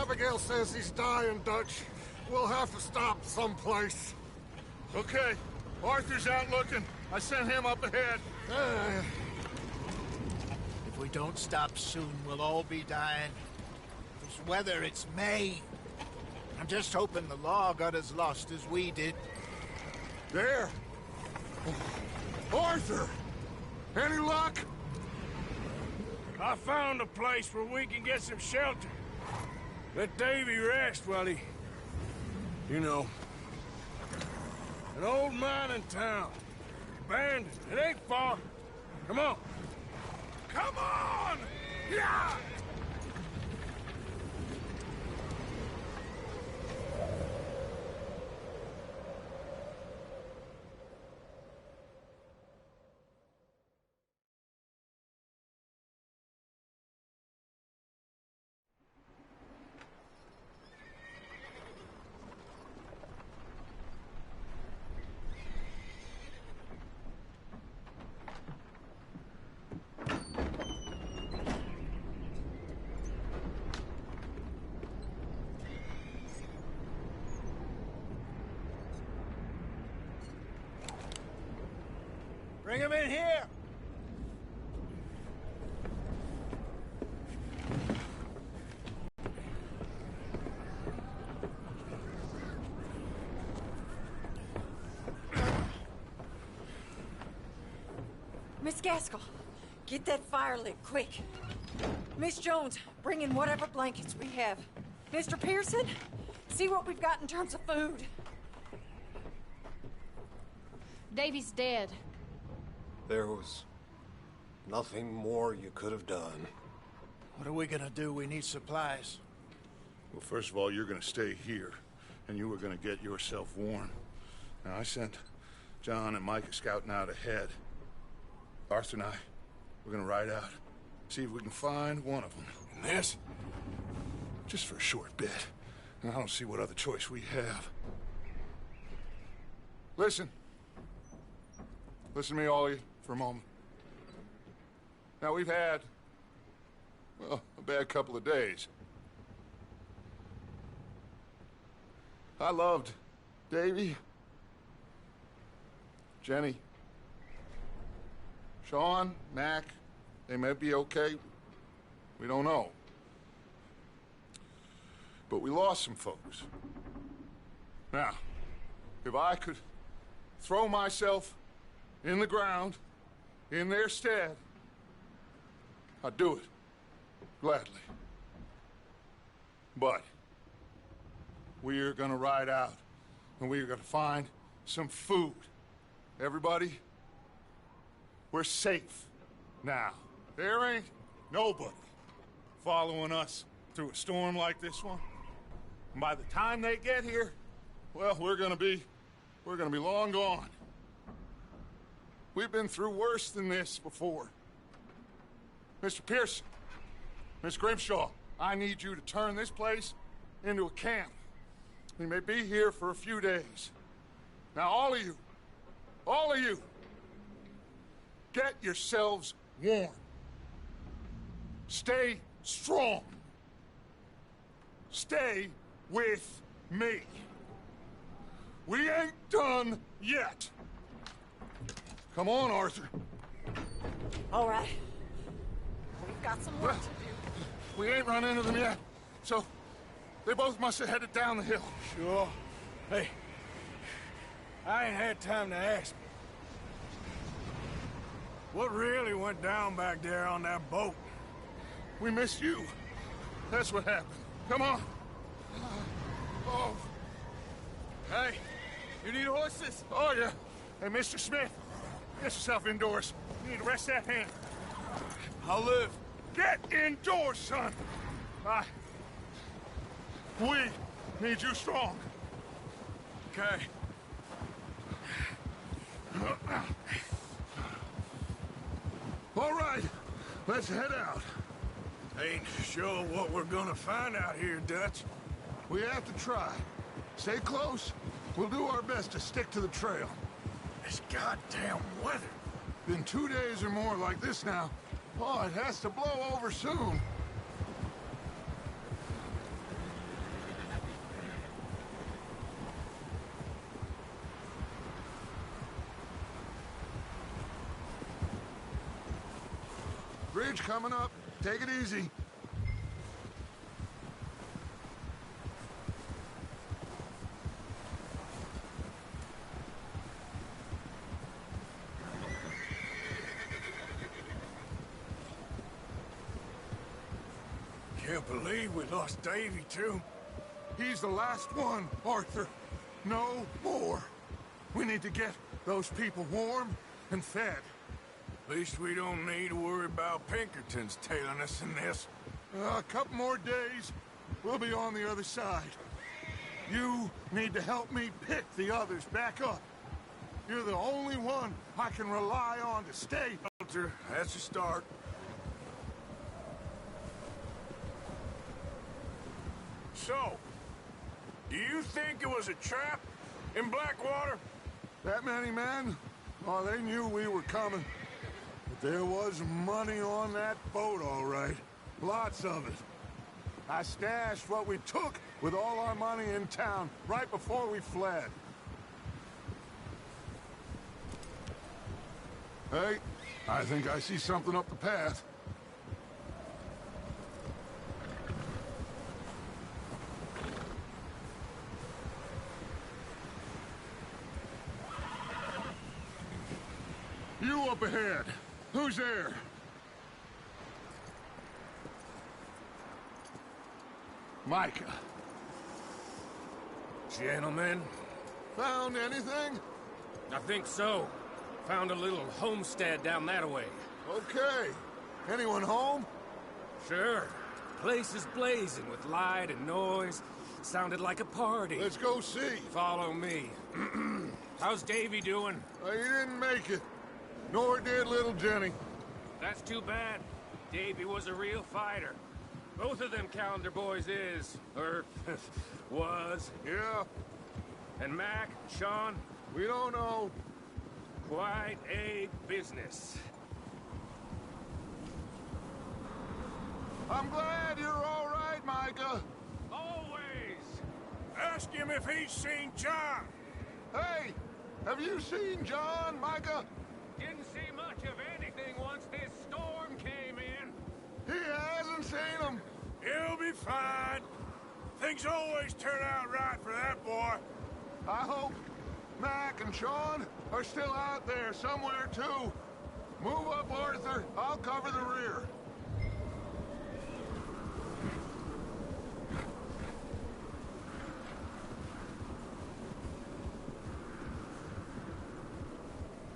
Abigail says he's dying, Dutch. We'll have to stop someplace. Okay. Arthur's out looking. I sent him up ahead. If we don't stop soon, we'll all be dying. This weather, it's May. I'm just hoping the law got as lost as we did. There! Arthur! Any luck? I found a place where we can get some shelter. Let Davy rest while he... You know. An old mining town. Abandoned. It ain't far. Come on. Come on! Yeah! Bring him in here! Miss Gaskell, get that fire lit, quick. Miss Jones, bring in whatever blankets we have. Mr. Pearson, see what we've got in terms of food. Davy's dead. There was nothing more you could have done. What are we gonna do? We need supplies. Well, first of all, you're gonna stay here, and you were gonna get yourself warm. Now, I sent John and Micah scouting out ahead. Arthur and I, we're gonna ride out, see if we can find one of them. And this? Just for a short bit. And I don't see what other choice we have. Listen. Listen to me, all of you, for a moment. Now, we've had, well, a bad couple of days. I loved Davy, Jenny, Sean, Mac. They may be okay. We don't know. But we lost some folks. Now, if I could throw myself in the ground, in their stead, I'd do it, gladly. But we are gonna ride out, and we are gonna find some food. Everybody, we're safe now. There ain't nobody following us through a storm like this one. And by the time they get here, well, we're gonna be long gone. We've been through worse than this before. Mr. Pearson, Miss Grimshaw, I need you to turn this place into a camp. We may be here for a few days. Now, all of you, get yourselves warm. Stay strong. Stay with me. We ain't done yet. Come on, Arthur. All right. We've got some work to do. We ain't run into them yet, so they both must have headed down the hill. Sure. Hey, I ain't had time to ask. What really went down back there on that boat? We missed you. That's what happened. Come on. Oh. Hey, you need horses? Oh, yeah. Hey, Mr. Smith, get yourself indoors. You need to rest that hand. I'll live. Get indoors, son. We need you strong. Okay. All right, let's head out. Ain't sure what we're gonna find out here, Dutch. We have to try. Stay close. We'll do our best to stick to the trail. This goddamn weather. Been 2 days or more like this now. Oh, it has to blow over soon. bridge coming up. Take it easy. Can't believe we lost Davy, too. He's the last one, Arthur. No more. We need to get those people warm and fed. At least we don't need to worry about Pinkertons tailing us in this. A couple more days, we'll be on the other side. You need to help me pick the others back up. You're the only one I can rely on to stay. Shelter, that's a start. So, do you think it was a trap in Blackwater? That many men? Oh, they knew we were coming. But there was money on that boat, all right. Lots of it. I stashed what we took with all our money in town right before we fled. Hey, I think I see something up the path. You up ahead. Who's there? Micah. Gentlemen, Found anything? I think so. Found a little homestead down that way. Okay. Anyone home? Sure. Place is blazing with light and noise. Sounded like a party. Let's go see. Follow me. How's Davy doing? He didn't make it. Nor did little Jenny. That's too bad. Davy was a real fighter. Both of them Calendar boys is. Or was. Yeah, And Mac, Sean, we don't know. quite a business. I'm glad you're all right, Micah. Always! Ask him if he's seen John. Hey, have you seen John, Micah? Didn't see much of anything once this storm came in. He hasn't seen him. He'll be fine. Things always turn out right for that boy. I hope Mac and Sean are still out there somewhere, too. Move up, Arthur. I'll cover the rear.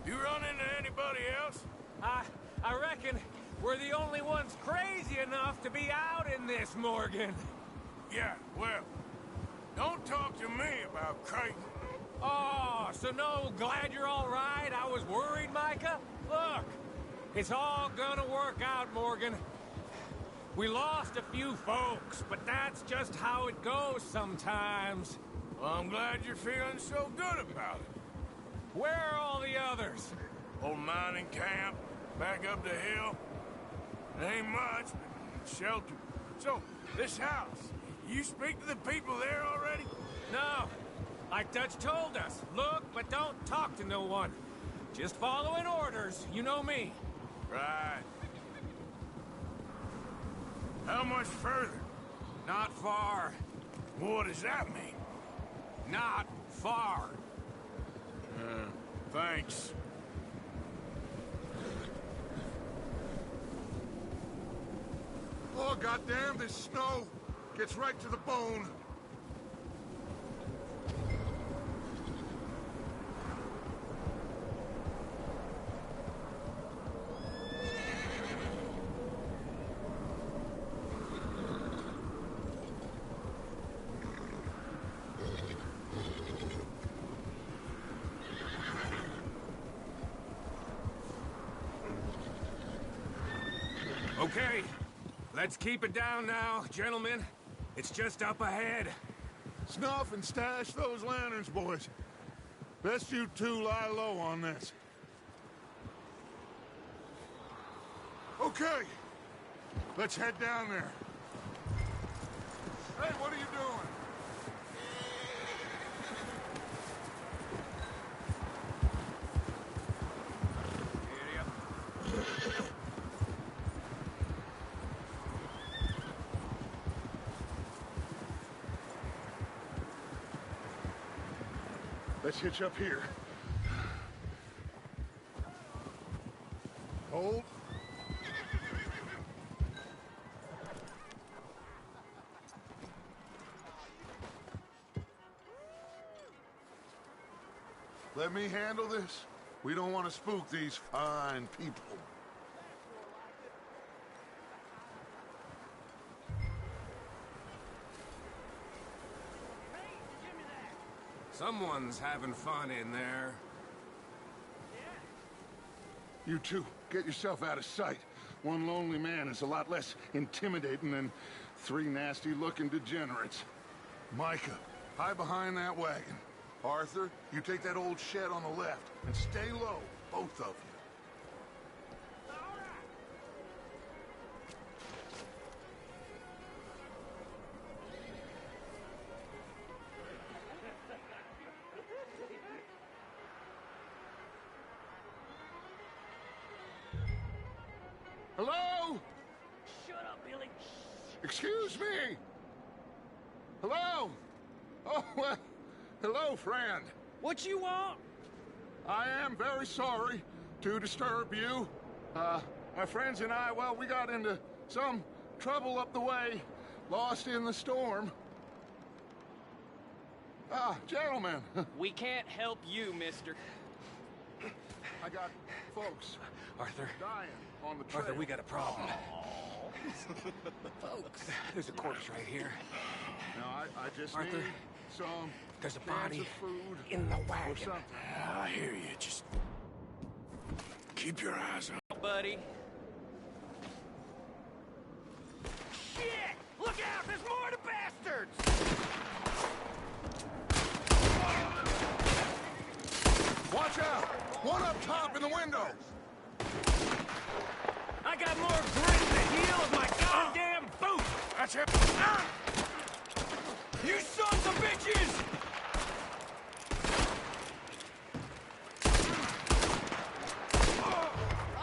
You run into anybody else? I reckon we're the only ones crazy enough to be out in this, Morgan. Yeah, well, don't talk to me about Creighton. Oh, so no, glad you're all right? I was worried, Micah. Look, it's all gonna work out, Morgan. We lost a few folks, but that's just how it goes sometimes. Well, I'm glad you're feeling so good about it. Where are all the others? Old mining camp, back up the hill. It ain't much, but shelter. So, this house, you speak to the people there already? No, like Dutch told us. Look, but don't talk to no one. Just following orders, you know me. Right. How much further? Not far. What does that mean? Not far. Thanks. Oh, goddamn, this snow gets right to the bone. Okay, let's keep it down now, gentlemen. It's just up ahead. Snuff and stash those lanterns, boys. Best you two lie low on this. Okay, let's head down there. Hey, what are you doing? Let's hitch up here. Hold. Let me handle this. We don't want to spook these fine people. Someone's having fun in there. You two, get yourself out of sight. One lonely man is a lot less intimidating than three nasty-looking degenerates. Micah, hide behind that wagon. Arthur, you take that old shed on the left, and stay low, both of you. Hello? Shut up, Billy. Excuse me? Hello? Oh, well, hello, friend. What you want? I am very sorry to disturb you. My friends and I, well, we got into some trouble up the way, lost in the storm. Gentlemen, We can't help you, mister. I got folks Arthur. dying on the trail. Arthur, we got a problem. Folks. There's a corpse right here. Now, I just Arthur, need some there's a cans body of food in the or wagon. something. I hear you. Just keep your eyes on. Buddy. Shit! Look out! There's more to bastards! Watch out! One up top in the window! I got more grit in the heel of my goddamn boot! That's it. You sons of bitches!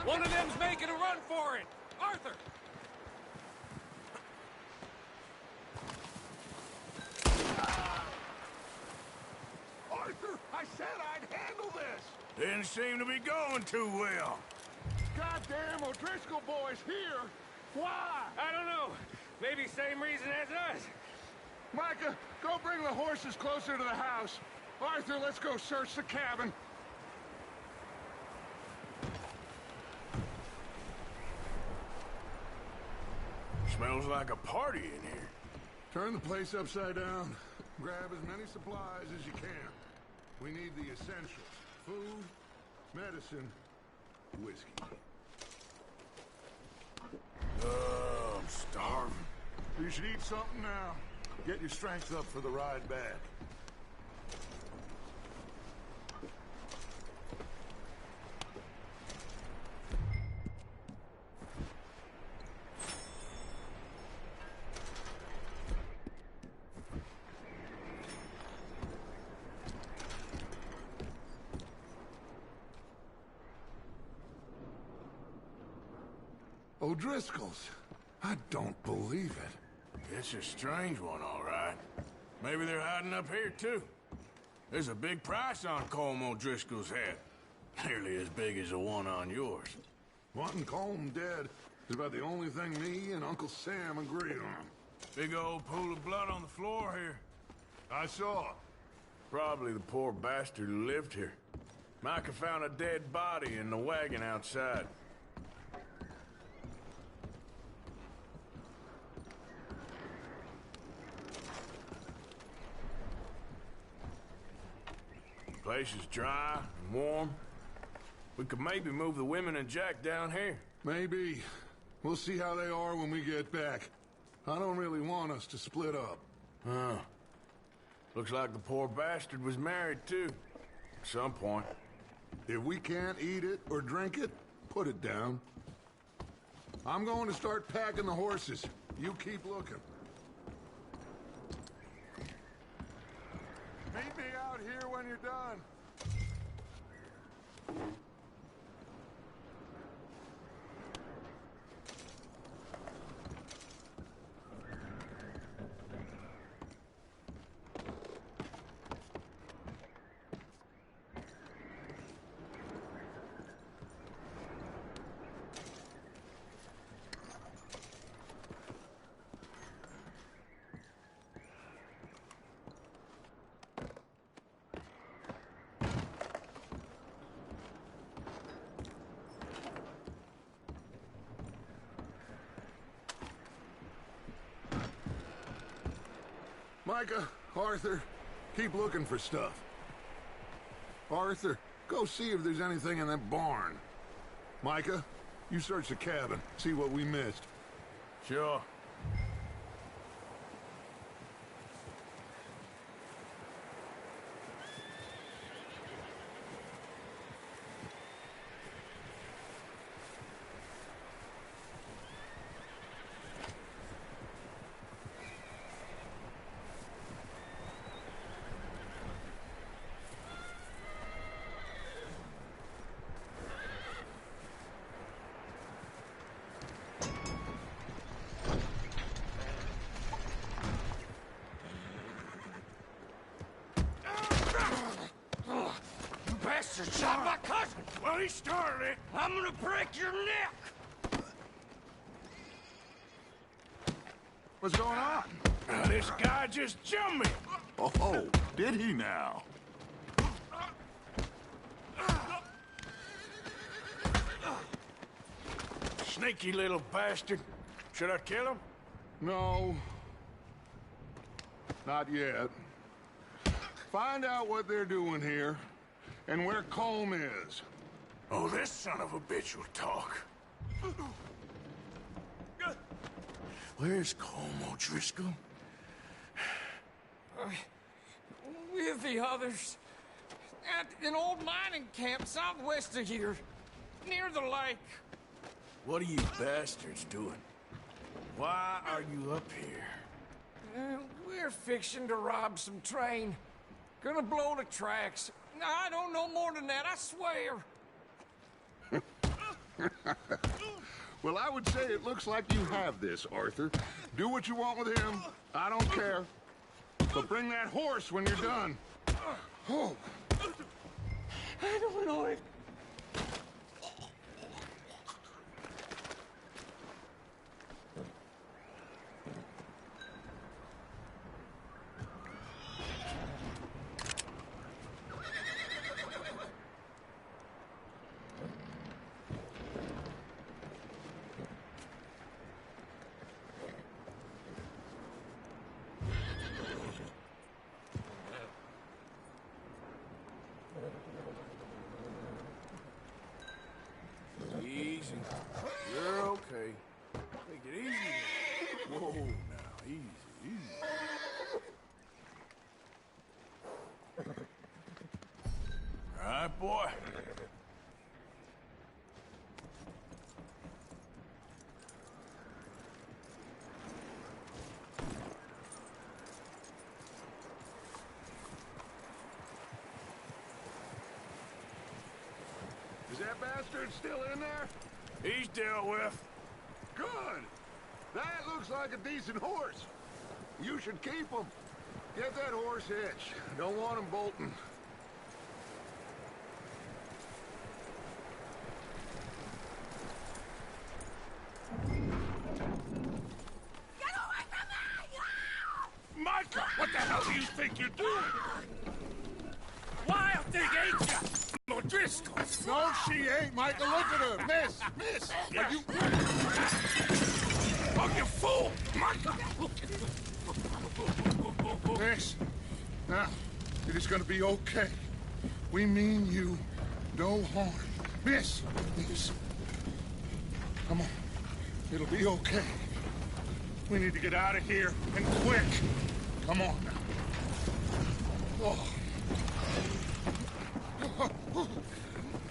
One of them's making a run for it! Arthur! Arthur, I said I'd handle this! Didn't seem to be going too well. Goddamn O'Driscoll boys here! Why? I don't know. Maybe same reason as us. Micah, go bring the horses closer to the house. Arthur, let's go search the cabin. Smells like a party in here. Turn the place upside down. Grab as many supplies as you can. We need the essentials. Food, medicine, whiskey. I'm starving. You should eat something now. Get your strength up for the ride back. O'Driscoll's. I don't believe it. It's a strange one, all right. Maybe they're hiding up here, too. There's a big price on Colm O'Driscoll's head. Nearly as big as the one on yours. Wanting Colm dead is about the only thing me and Uncle Sam agree on. Big old pool of blood on the floor here. I saw. Probably the poor bastard who lived here. Micah found a dead body in the wagon outside. Place is dry and warm. We could maybe move the women and Jack down here. Maybe. We'll see how they are when we get back. I don't really want us to split up. Huh. Looks like the poor bastard was married, too. At some point. If we can't eat it or drink it, put it down. I'm going to start packing the horses. You keep looking. Meet me out here when you're done. Micah, Arthur, keep looking for stuff. Arthur, go see if there's anything in that barn. Micah, you search the cabin, see what we missed. Sure. Bastard shot my cousin! Well, he started it. I'm gonna break your neck! What's going on? This guy just jumped me. Oh, did he now? Sneaky little bastard. Should I kill him? No. Not yet. Find out what they're doing here, and where Colm is. Oh, this son of a bitch will talk. Where's Colm O'Driscoll? With the others. At an old mining camp southwest of here. Near the lake. What are you bastards doing? Why are you up here? We're fixing to rob some train. Gonna blow the tracks. I don't know more than that, I swear. Well, I would say it looks like you have this, Arthur. Do what you want with him. I don't care. But bring that horse when you're done. Oh. I don't know it. Easy. You're okay. Take it easy. Whoa, now. Easy, easy. All right, boy. Is that bastard still in there? He's dealt with. Good. That looks like a decent horse. You should keep him. Get that horse hitched. Don't want him bolting. Get away from me! Micah, what the hell do you think you're doing? Wild thing ain't ya! O'Driscoll! No, she ain't, Michael. Look at her. Miss! Miss! Are you... Oh, you fool! Micah! Miss. Now, it is gonna be okay. We mean you no harm. Miss! Miss. Come on. It'll be okay. We need to get out of here, and quick. Come on now. Oh.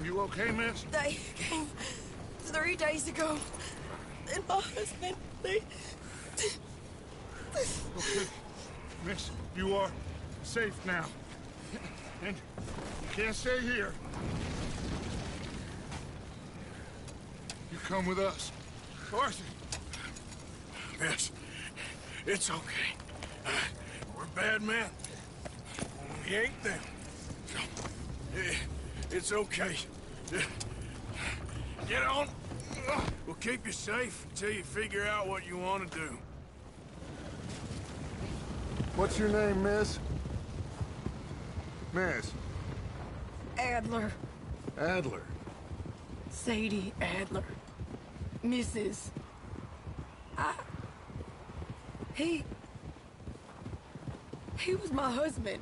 You okay, miss? They came 3 days ago. And my husband, they... Okay. Miss, you are safe now. And you can't stay here. You come with us. Arthur! Miss, it's okay. We're bad men. We ain't them. It's okay. Get on. We'll keep you safe until you figure out what you want to do. What's your name, miss? Miss? Adler. Adler. Sadie Adler. Mrs. He was my husband.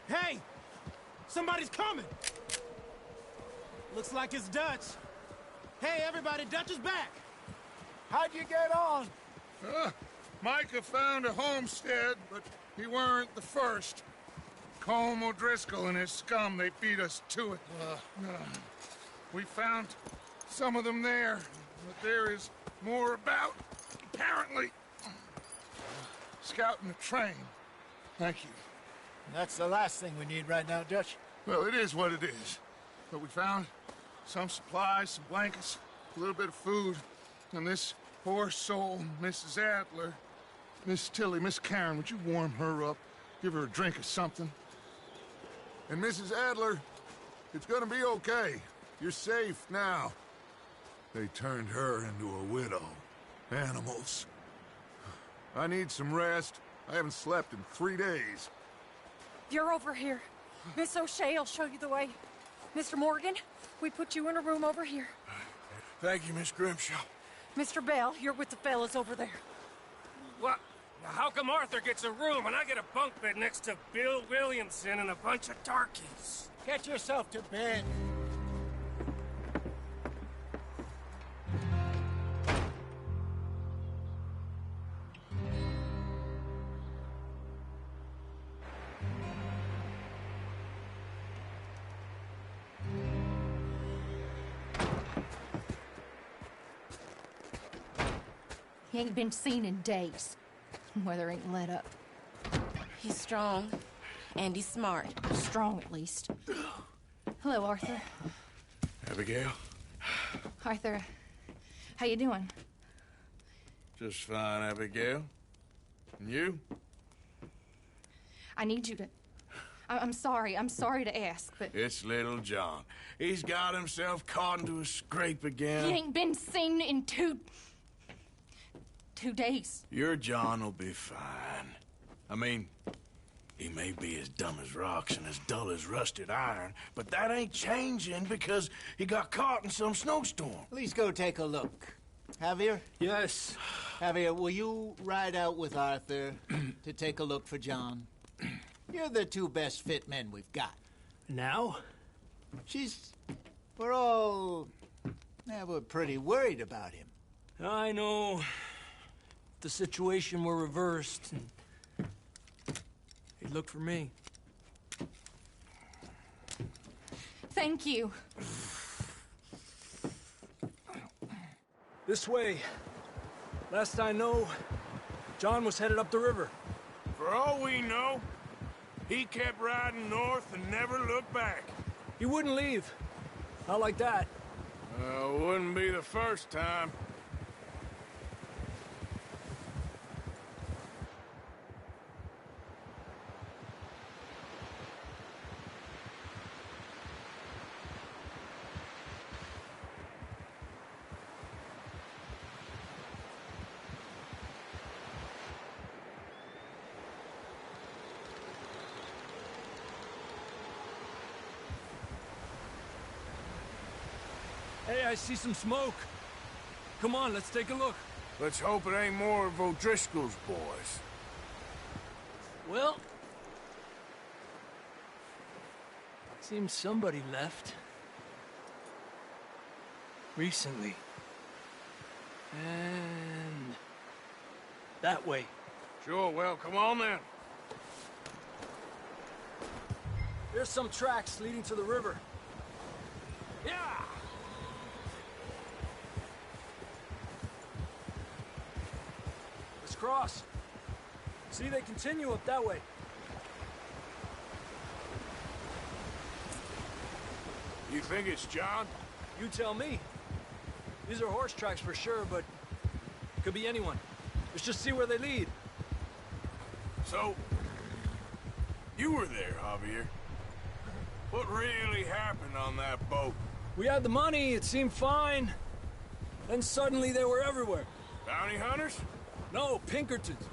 Hey! Somebody's coming! Looks like it's Dutch. Hey, everybody, Dutch is back! How'd you get on? Micah found a homestead, but he weren't the first. Colm O'Driscoll and his scum, they beat us to it. We found some of them there, but there is more about, apparently. Scouting the train. Thank you. That's the last thing we need right now, Dutch. Well, it is what it is. But we found some supplies, some blankets, a little bit of food, and this poor soul, Mrs. Adler. Miss Tilly, Miss Karen, would you warm her up? Give her a drink or something? And Mrs. Adler, it's gonna be okay. You're safe now. They turned her into a widow. Animals. I need some rest. I haven't slept in 3 days. You're over here. Miss O'Shea will show you the way. Mr. Morgan, we put you in a room over here. Thank you, Miss Grimshaw. Mr. Bell, you're with the fellas over there. What? How come Arthur gets a room and I get a bunk bed next to Bill Williamson and a bunch of darkies? Get yourself to bed. He ain't been seen in days. Weather ain't let up. He's strong, and he's smart. Strong, at least. Hello, Arthur. Abigail? Arthur, how you doing? Just fine, Abigail. And you? I need you to... I'm sorry to ask, but... It's little John. He's got himself caught into a scrape again. He ain't been seen in two days. Your John will be fine. I mean, he may be as dumb as rocks and as dull as rusted iron, but that ain't changing because he got caught in some snowstorm. Please go take a look. Javier? Yes. Javier, will you ride out with Arthur to take a look for John? You're the two best fit men we've got. Now? We're pretty worried about him. I know. The situation were reversed, and he'd look for me. Thank you. This way. Last I know, John was headed up the river. For all we know, he kept riding north and never looked back. He wouldn't leave. Not like that. Wouldn't be the first time. Hey, I see some smoke. Come on, let's take a look. Let's hope it ain't more of O'Driscoll's boys. Well... seems somebody left. Recently. And... that way. Sure, well, come on then. There's some tracks leading to the river. Yeah! Let's cross. See, they continue up that way. You think it's John? You tell me. These are horse tracks for sure, but could be anyone. Let's just see where they lead. So, you were there, Javier. What really happened on that boat? We had the money, it seemed fine. Then suddenly they were everywhere. Bounty hunters? No, Pinkertons.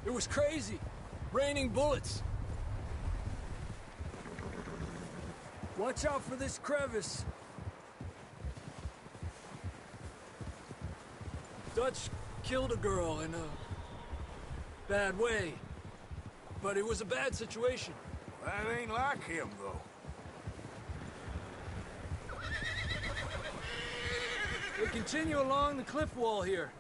It was crazy. Raining bullets. Watch out for this crevice. Dutch killed a girl in a bad way. But it was a bad situation. That ain't like him, though. We continue along the cliff wall here.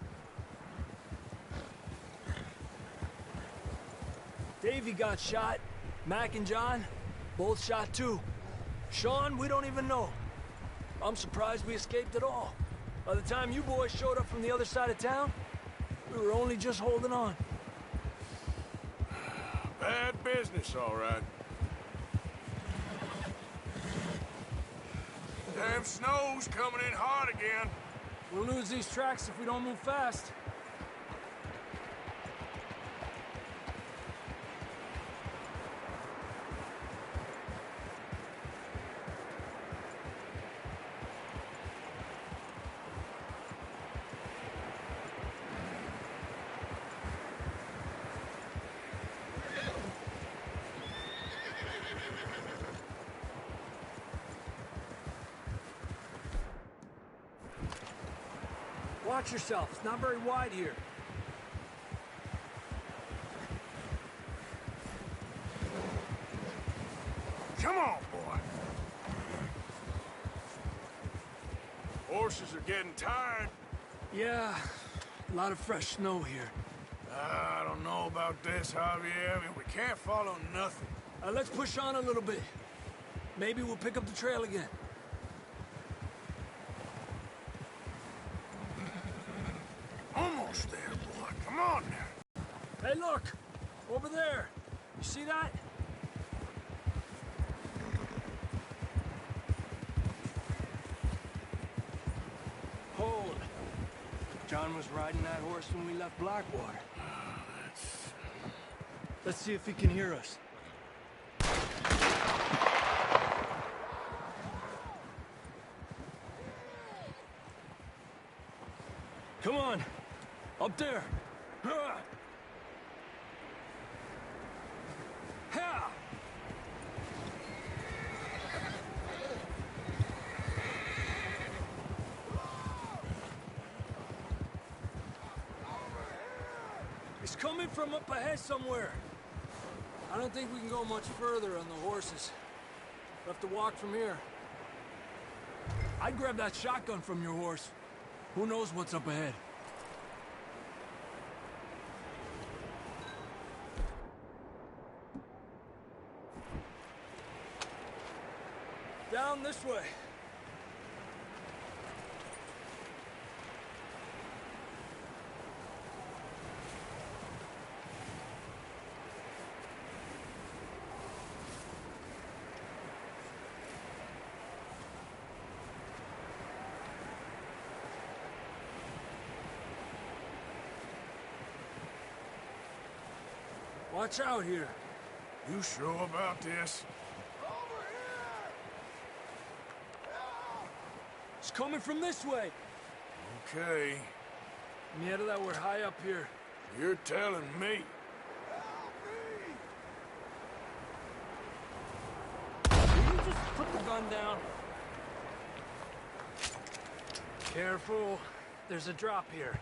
Davey got shot. Mac and John, both shot too. Sean, we don't even know. I'm surprised we escaped at all. By the time you boys showed up from the other side of town, we were only just holding on. Bad business, all right. Damn snow's coming in hard again. We'll lose these tracks if we don't move fast. Watch yourself. It's not very wide here. Come on, boy. Horses are getting tired. Yeah, a lot of fresh snow here. I don't know about this, Javier. I mean, we can't follow nothing. Let's push on a little bit. Maybe we'll pick up the trail again. Almost there, boy. Come on now. Hey, look! Over there! You see that? Hold. John was riding that horse when we left Blackwater. Let's see if he can hear us. Come on! Up there! Ha! Ha! It's coming from up ahead somewhere. I don't think we can go much further on the horses. We'll have to walk from here. I'd grab that shotgun from your horse. Who knows what's up ahead? Down this way. Watch out here. You sure about this? It's coming from this way. Okay. Mierda, that we're high up here. You're telling me. Will you just put the gun down? Careful. There's a drop here.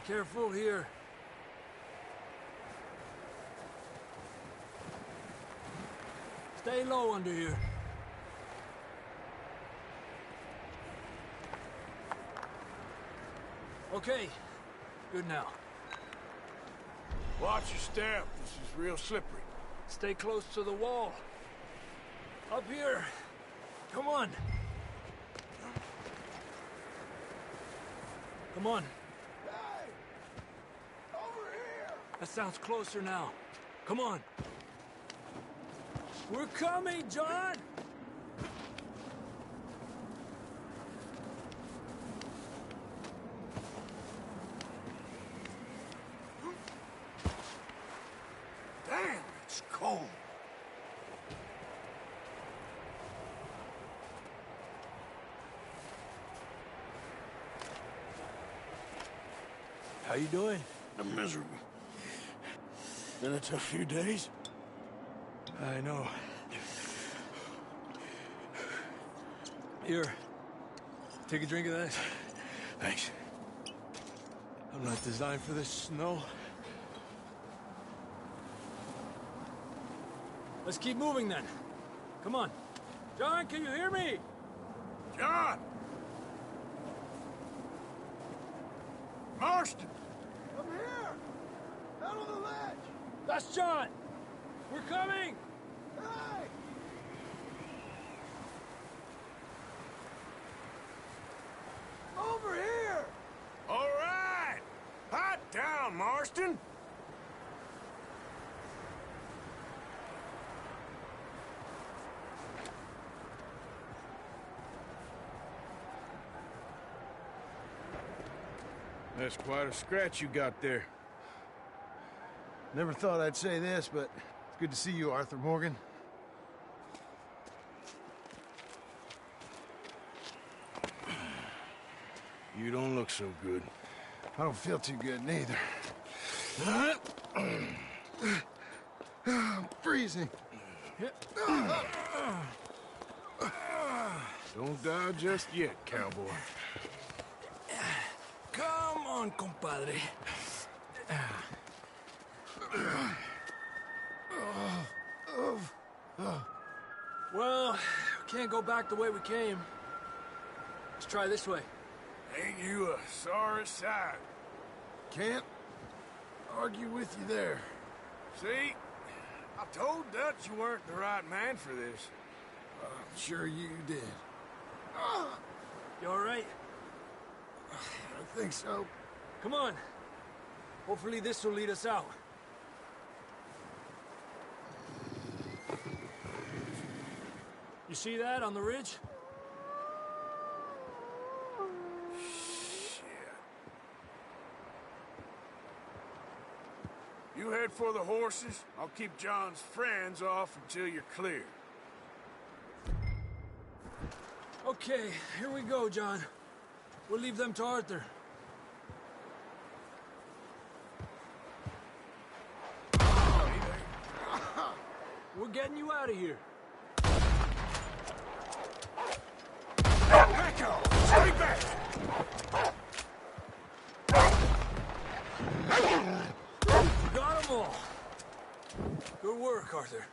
Careful here. Stay low under here. Okay. Good now. Watch your step. This is real slippery. Stay close to the wall. Up here. Come on. Come on. That sounds closer now. Come on. We're coming, John! Damn, it's cold. How you doing? I'm miserable. Been a tough few days. I know. Here. Take a drink of that. Thanks. I'm not designed for this snow. Let's keep moving then. Come on. John, can you hear me? John! Marston! I'm here! Out on the ledge! That's John! We're coming! Hey! Over here! All right! Hot down, Marston! That's quite a scratch you got there. Never thought I'd say this, but it's good to see you, Arthur Morgan. You don't look so good. I don't feel too good, neither. I'm freezing. Don't die just yet, cowboy. Come on, compadre. Well, we can't go back the way we came. Let's try this way. Ain't you a sorry sight? Can't argue with you there. See? I told Dutch you weren't the right man for this. I'm sure you did. You all right? I think so. Come on. Hopefully this will lead us out. You see that on the ridge? Shit. You head for the horses. I'll keep John's friends off until you're clear. Okay, here we go, John. We'll leave them to Arthur. We're getting you out of here. Echo! Stay back! Got them all. Good work, Arthur.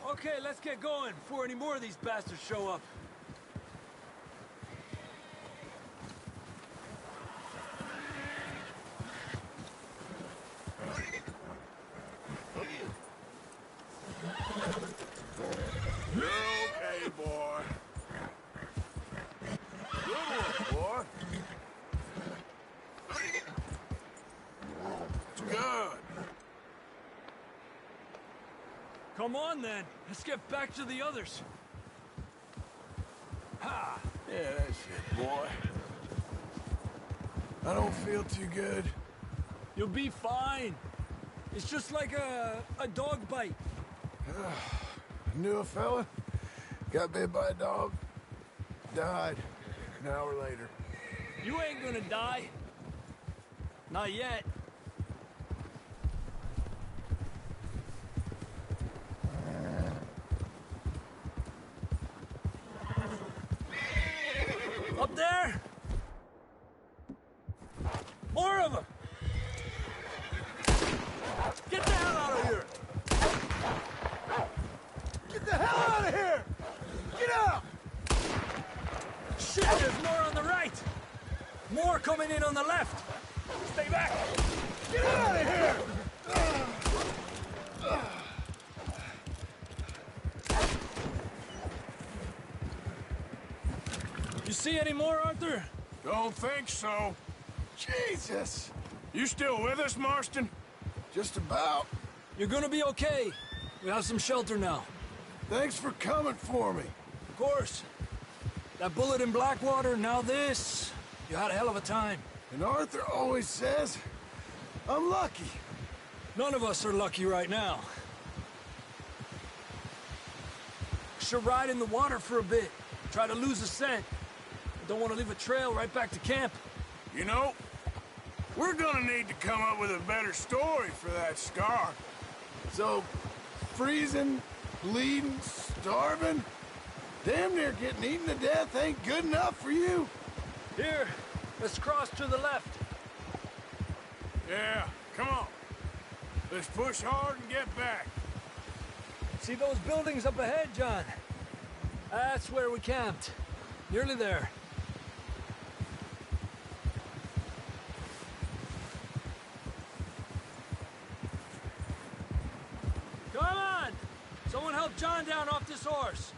Okay, let's get going before any more of these bastards show up. You're okay, boy. Good one, boy. It's good. Come on, then. Let's get back to the others. Ha! Yeah, that's it, boy. I don't feel too good. You'll be fine. It's just like a dog bite. Knew a fella, got bit by a dog, died an hour later. You ain't gonna die. Not yet. Up there? More of them! Get the hell out of here! Get the hell out of here! Get out! Shit, there's more on the right! More coming in on the left! Stay back! Get out of here! You see any more, Arthur? Don't think so. Jesus! You still with us, Marston? Just about. You're gonna be okay. We have some shelter now. Thanks for coming for me. Of course. That bullet in Blackwater, now this. You had a hell of a time. And Arthur always says, I'm lucky. None of us are lucky right now. Should ride in the water for a bit. Try to lose a scent. Don't want to leave a trail right back to camp. You know, we're gonna need to come up with a better story for that scar. So, freezing, bleeding, starving, damn near getting eaten to death ain't good enough for you. Here, let's cross to the left. Yeah, come on. Let's push hard and get back. See those buildings up ahead, John? That's where we camped. Nearly there. Come on! Someone help John down off this horse.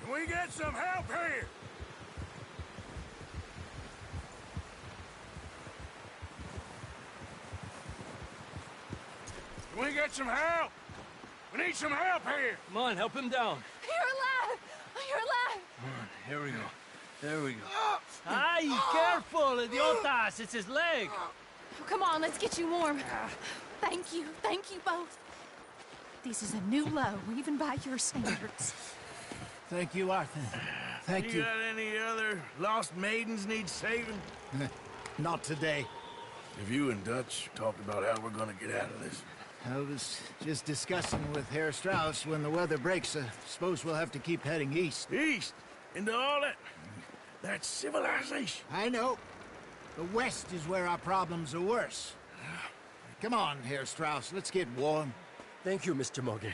Can we get some help here? Can we get some help? We need some help here. Come on, help him down. You're alive! You're alive! Come on, here we go. There we go. Ay, careful, idiotas! It's his leg. Oh, come on, let's get you warm. Thank you both. This is a new low, even by your standards. Thank you, Arthur. Thank you. You got any other lost maidens need saving? Not today. Have you and Dutch talked about how we're gonna get out of this? I was just discussing with Herr Strauss when the weather breaks. I suppose we'll have to keep heading east. East? Into all that civilization? I know. The west is where our problems are worse. Come on, Herr Strauss, let's get warm. Thank you, Mr. Morgan.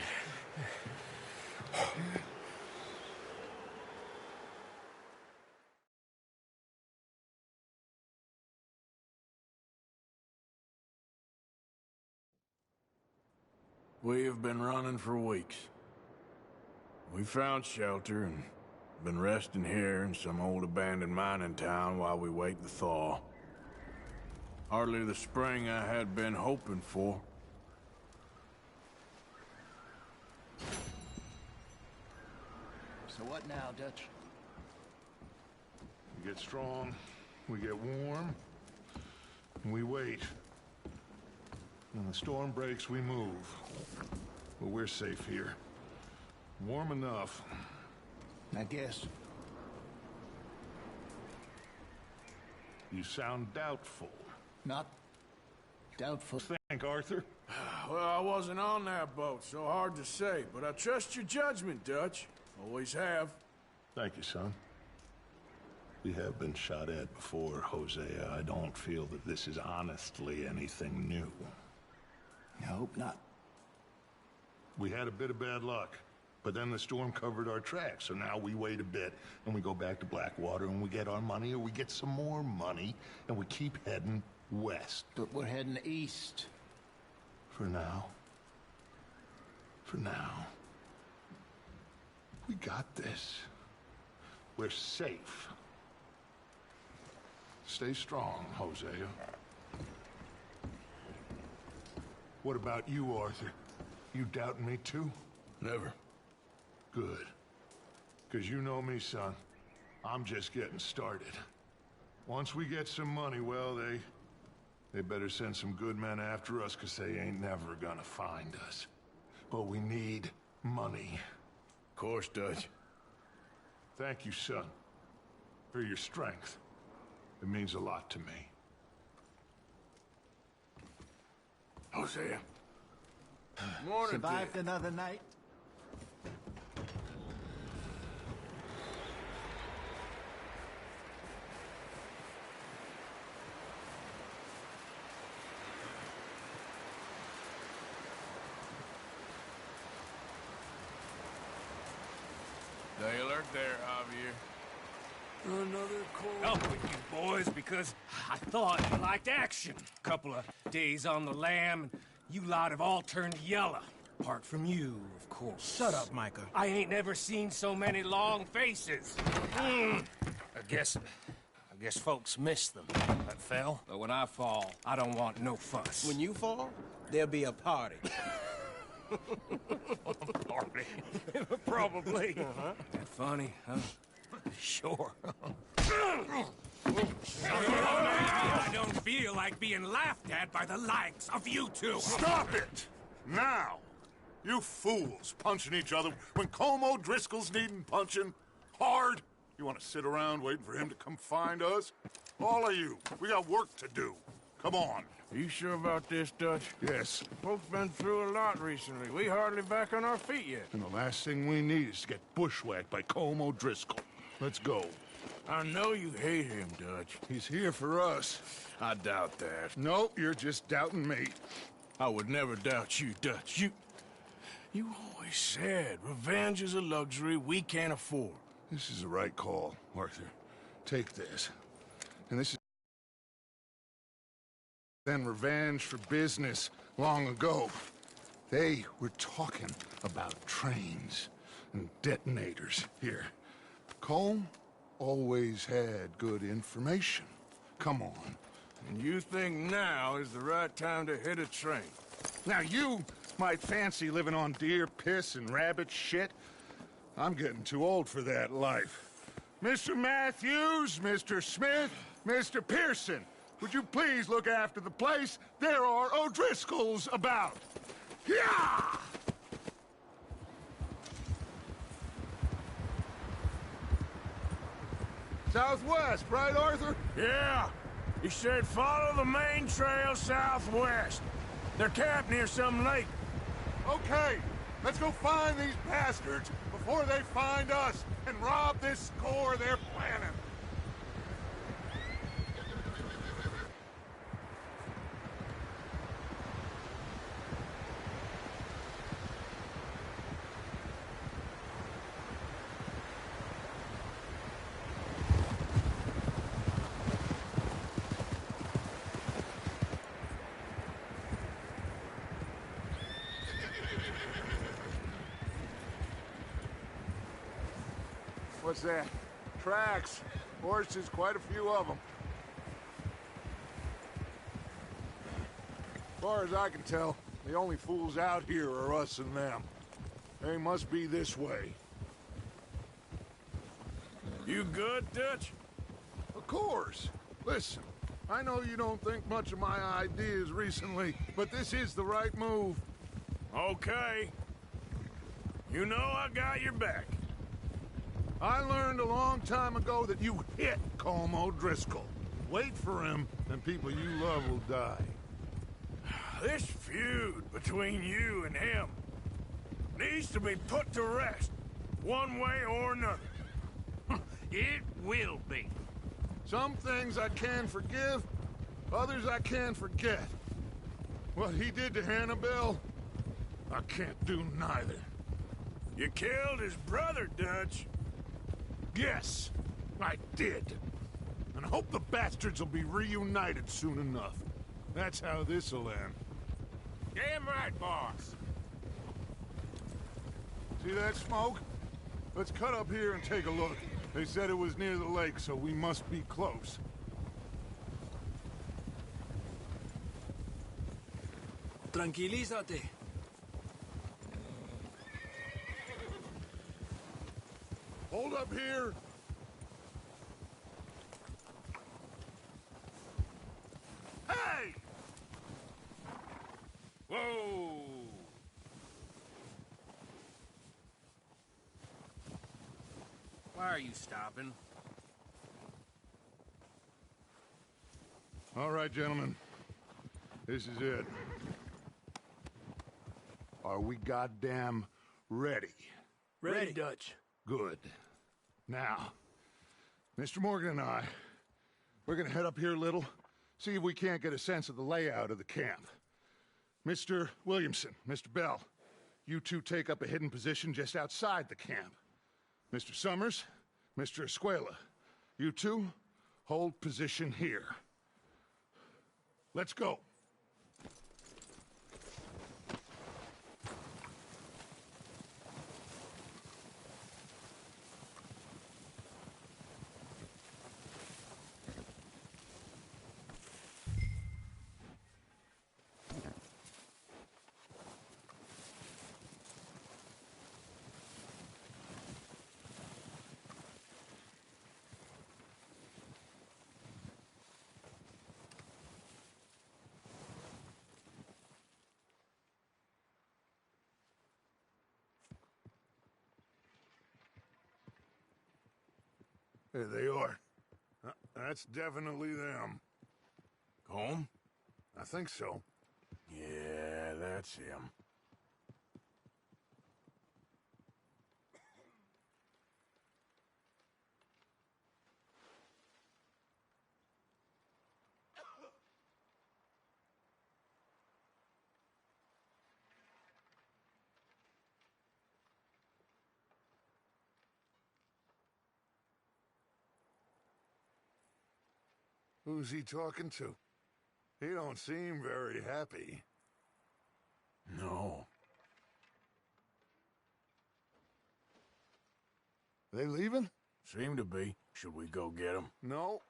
We have been running for weeks. We found shelter and been resting here in some old abandoned mining town while we wait the thaw. Hardly the spring I had been hoping for. So what now, Dutch? We get strong, we get warm, and we wait. When the storm breaks, we move. But we're safe here. Warm enough. I guess. You sound doubtful. Not doubtful. Thank Arthur. Well, I wasn't on that boat, so hard to say, but I trust your judgment, Dutch. Always have. Thank you, son. We have been shot at before, Hosea. I don't feel that this is honestly anything new. I hope not. We had a bit of bad luck, but then the storm covered our tracks, so now we wait a bit, and we go back to Blackwater, and we get our money, or we get some more money, and we keep heading west. But we're heading east. For now. For now. We got this. We're safe. Stay strong, Hosea. What about you, Arthur? You doubting me too? Never. Good. Because you know me, son. I'm just getting started. Once we get some money, well, they better send some good men after us, because they ain't never gonna find us. But we need money. Of course, Dutch. Thank you, son, for your strength. It means a lot to me. Hosea. Morning, Survived Dick. another night? Day alert there, Javier. Another cold... Up with you boys, because I thought you liked action. Couple of days on the lam, and you lot have all turned yellow. Apart from you, of course. Shut up, Micah. I ain't never seen so many long faces. I guess folks miss them. That fell. But when I fall, I don't want no fuss. When you fall, there'll be a party. Party. Probably. That funny, huh? Sure. I don't feel like being laughed at by the likes of you two. Stop it! Now! You fools punching each other when Como Driscoll's needing punching hard. You want to sit around waiting for him to come find us? All of you. We got work to do. Come on. Are you sure about this, Dutch? Yes. Folks been through a lot recently. We hardly back on our feet yet. And the last thing we need is to get bushwhacked by Colm O'Driscoll. Let's go. I know you hate him, Dutch. He's here for us. I doubt that. No, you're just doubting me. I would never doubt you, Dutch. You always said revenge is a luxury we can't afford. This is the right call, Arthur. Take this. And this is... then revenge for business long ago. They were talking about trains and detonators here. Colm always had good information. Come on. And you think now is the right time to hit a train? Now you might fancy living on deer piss and rabbit shit. I'm getting too old for that life. Mr. Matthews, Mr. Smith, Mr. Pearson, would you please look after the place? There are O'Driscolls about. Yeah! Southwest, right, Arthur? Yeah. He said follow the main trail southwest. They're camped near some lake. Okay, let's go find these bastards before they find us and rob this score they're planning. What's that? Tracks. Horses, quite a few of them. As far as I can tell, the only fools out here are us and them. They must be this way. You good, Dutch? Of course. Listen, I know you don't think much of my ideas recently, but this is the right move. Okay. You know I got your back. I learned a long time ago that you hit Colm O'Driscoll. Wait for him, and people you love will die. This feud between you and him needs to be put to rest, one way or another. It will be. Some things I can forgive, others I can forget. What he did to Hannibal, I can't do neither. You killed his brother, Dutch. Yes, I did. And I hope the bastards will be reunited soon enough. That's how this'll end. Damn right, boss. See that smoke? Let's cut up here and take a look. They said it was near the lake, so we must be close. Tranquilízate. Hold up here. Hey! Whoa! Why are you stopping? All right, gentlemen. This is it. Are we goddamn ready? Ready, Dutch. Good. Now, Mr. Morgan and I, we're gonna head up here a little, see if we can't get a sense of the layout of the camp. Mr. Williamson, Mr. Bell, you two take up a hidden position just outside the camp. Mr. Summers, Mr. Escuela, you two hold position here. Let's go. There they are. That's definitely them. Home? I think so. Yeah, that's him. Who's he talking to? He don't seem very happy. No. They leaving? Seem to be. Should we go get them? No.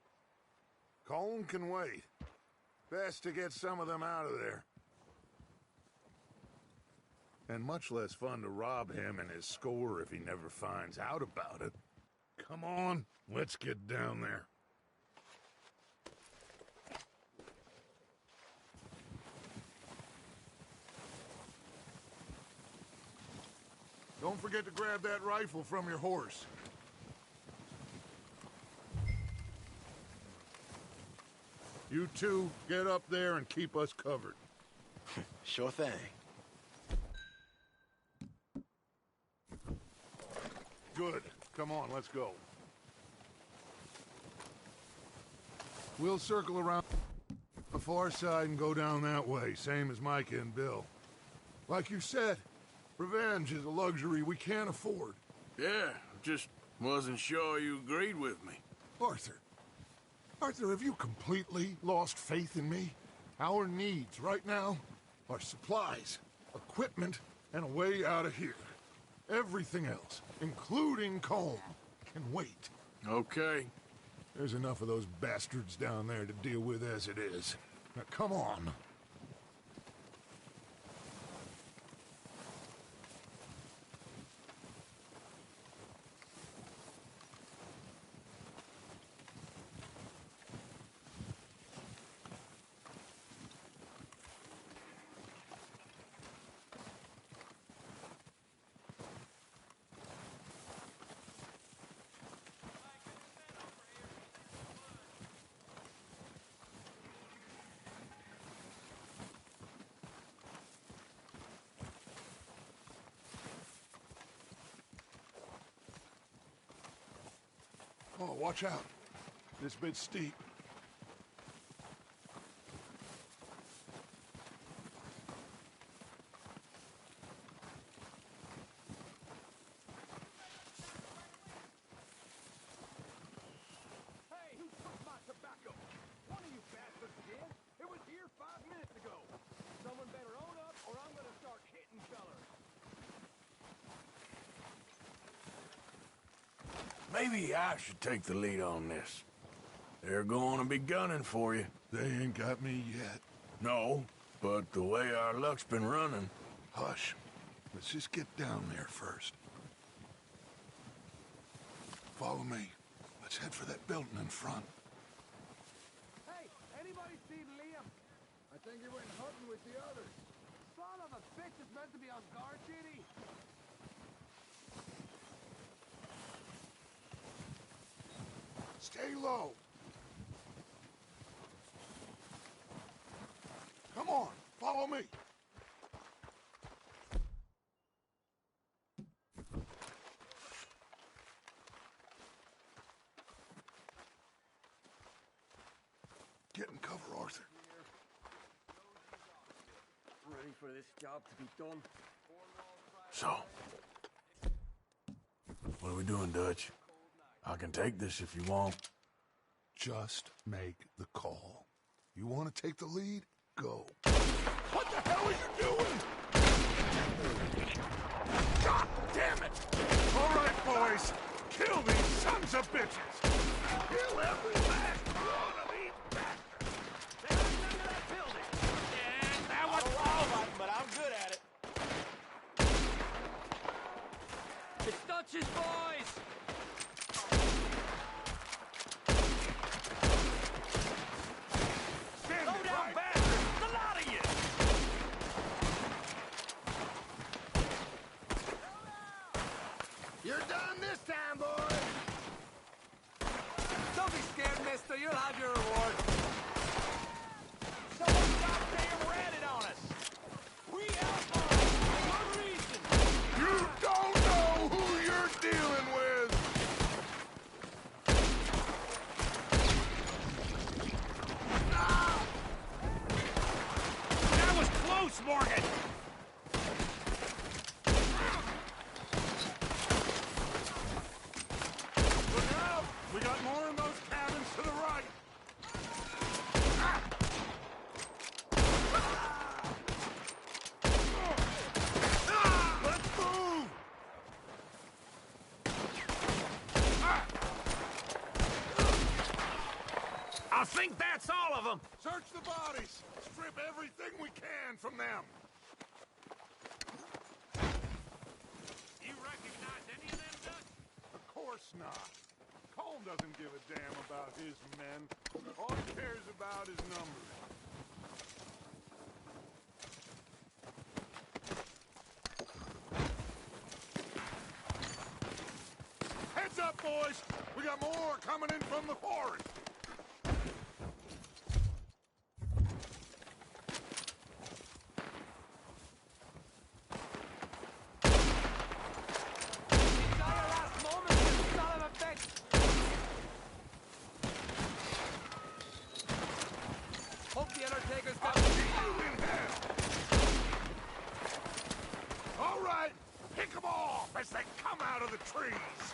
Colm can wait. Best to get some of them out of there. And much less fun to rob him and his score if he never finds out about it. Come on, let's get down there. Don't forget to grab that rifle from your horse. You two, get up there and keep us covered. Sure thing. Good. Come on, let's go. We'll circle around the far side and go down that way, same as Micah and Bill. Like you said, revenge is a luxury we can't afford. Yeah, just wasn't sure you agreed with me. Arthur, have you completely lost faith in me? Our needs right now are supplies, equipment, and a way out of here. Everything else, including Colm, can wait. Okay. There's enough of those bastards down there to deal with as it is. Now, come on. Oh, watch out. This bit's steep. Hey, who took my tobacco? One of you bastards did. It was here 5 minutes ago. Someone better own up, or I'm gonna start hitting fellers. Maybe I should take the lead on this. They're going to be gunning for you. They ain't got me yet. No, but the way our luck's been running... Hush. Let's just get down there first. Follow me. Let's head for that building in front. Hey, anybody see Liam? I think he went hunting with the others. Son of a bitch is meant to be on guard duty. Stay low. Come on, follow me. Get in cover, Arthur. Ready for this job to be done. So... what are we doing, Dutch? I can take this if you want. Just make the call. You want to take the lead? Go. What the hell are you doing? God damn it! All right, boys. Kill these sons of bitches. Kill every last one of these bastards. There's none of that building. Yeah, that was all of them, but I'm good at it. It's Dutch's boys! Slow down, bastards! The lot of you! You're done this time, boy! Don't be scared, mister. Roger, Ward. Someone goddamn ratted on us. We outlaws for good reason. You don't know who you're dealing with! That was close, Morgan! Look out! We got more in those cabins to the right! Let's move! I think that's all of them! Search the bodies! Strip everything we can from them! You recognize any of them, Dutch? Of course not. Colm doesn't give a damn about his men. All he cares about is numbers. Heads up, boys! We got more coming in from the forest! Hope the Undertaker's got... I'll see you in hell! All right, pick them off as they come out of the trees!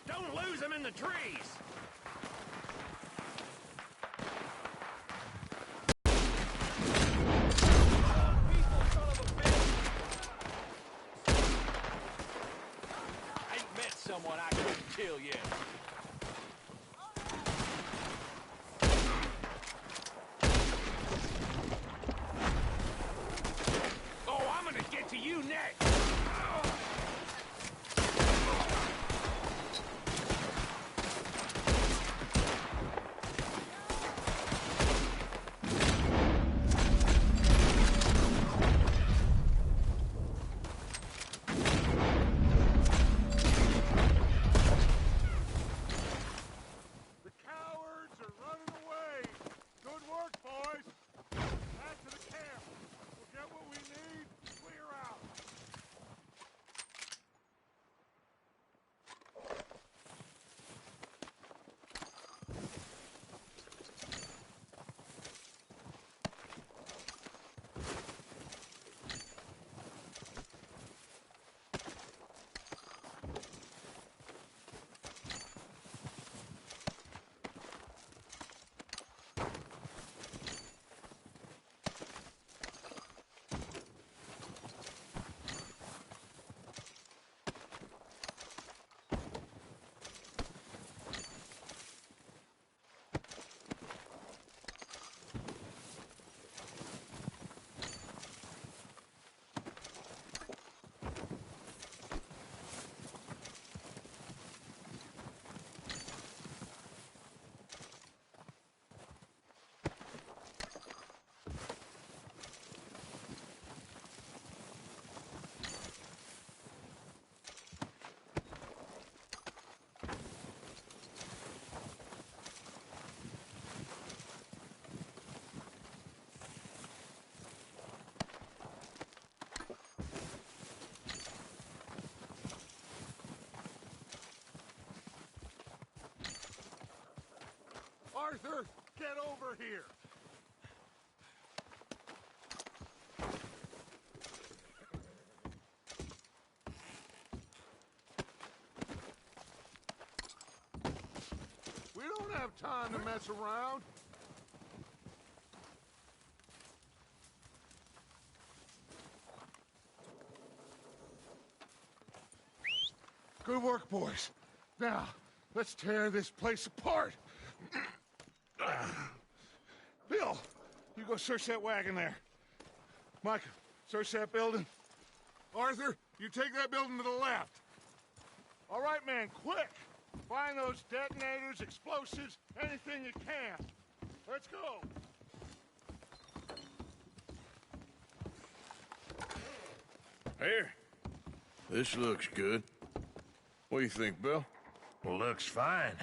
Don't lose them in the trees! I ain't met someone I couldn't kill yet. Oh, I'm gonna get to you next! The cowards are running away! Good work, boys! Back to the camp! We'll get what we need, clear out! Arthur, get over here! We don't have time to mess around. Good work, boys. Now, let's tear this place apart. Bill, you go search that wagon there. Micah, search that building. Arthur, you take that building to the left. All right, man, quick! Find those detonators, explosives, anything you can. Let's go. Here. This looks good. What do you think, Bill? Looks fine.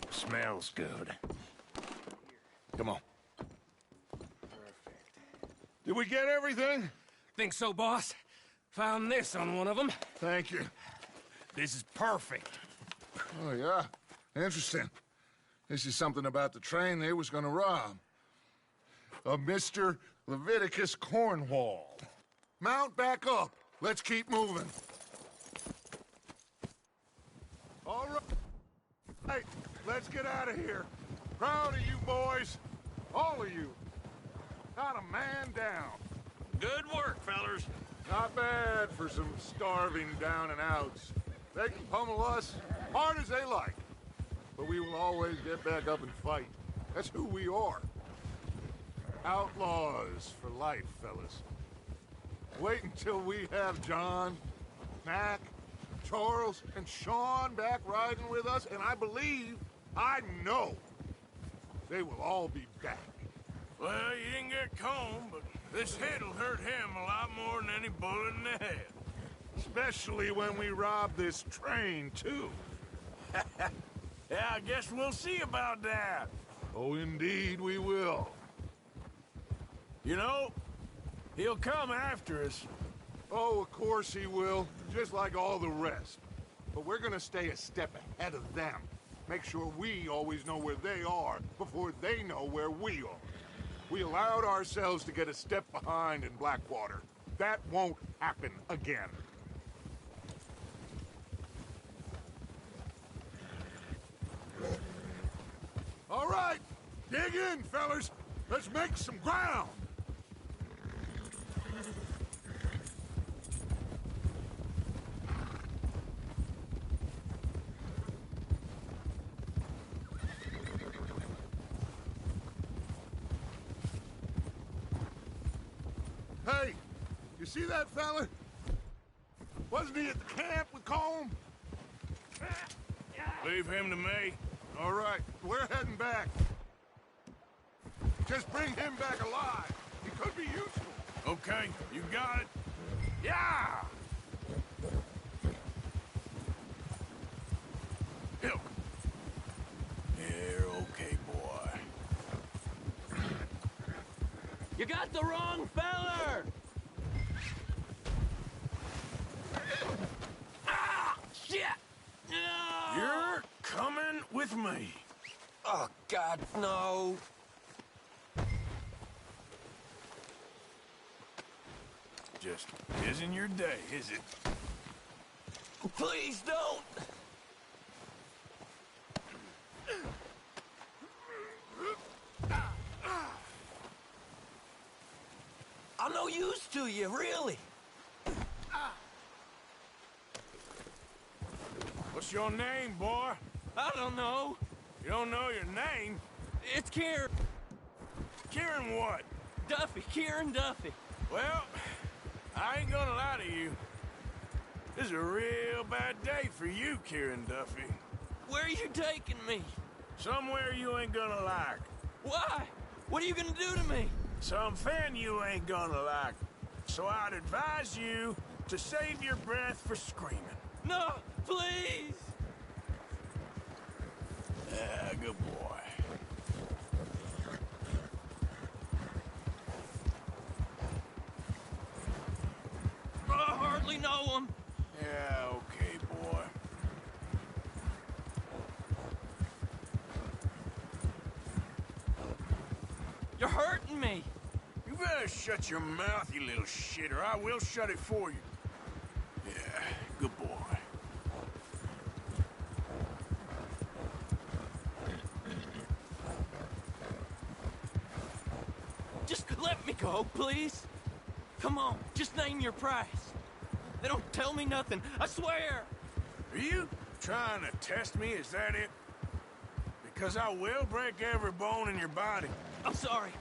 Smells good. Come on. Did we get everything? Think so, boss. Found this on one of them. Thank you. This is perfect. Oh, yeah? Interesting. This is something about the train they was gonna rob. A Mr. Leviticus Cornwall. Mount back up. Let's keep moving. All right, let's get out of here. Proud of you boys. All of you. Not a man down. Good work, fellers. Not bad for some starving down and outs. They can pummel us hard as they like. But we will always get back up and fight. That's who we are. Outlaws for life, fellas. Wait until we have John, Mac, Charles, and Sean back riding with us, and I know, they will all be back. Well, you didn't get Combe, but this hit'll hurt him a lot more than any bullet in the head. Especially when we rob this train, too. Yeah, I guess we'll see about that. Oh, indeed we will. You know, he'll come after us. Oh, of course he will, just like all the rest. But we're gonna stay a step ahead of them. Make sure we always know where they are before they know where we are. We allowed ourselves to get a step behind in Blackwater. That won't happen again. All right, dig in, fellas. Let's make some ground. Hey, you see that fella? Wasn't he at the camp with Colm? Leave him to me. All right, we're heading back. Just bring him back alive. He could be useful. Okay, you got it. Yeah! Hill. You're okay, boy. You got the wrong feller! Ah! Shit! No! You're coming with me. Oh, God, no. Just isn't your day, is it? Please don't! I'm no use to you, really. What's your name, boy? I don't know. You don't know your name? It's Kieran. Kieran what? Duffy, Kieran Duffy. Well, I ain't gonna lie to you. This is a real bad day for you, Kieran Duffy. Where are you taking me? Somewhere you ain't gonna like. Why? What are you gonna do to me? Something you ain't gonna like. So I'd advise you to save your breath for screaming. No, please! Yeah, good boy. I hardly know him. Yeah, okay, boy. You're hurting me. You better shut your mouth, you little shit, or I will shut it for you. Yeah, good boy. Just let me go, please. Come on, just name your price. They don't tell me nothing, I swear. Are you trying to test me? Is that it? Because I will break every bone in your body. I'm sorry.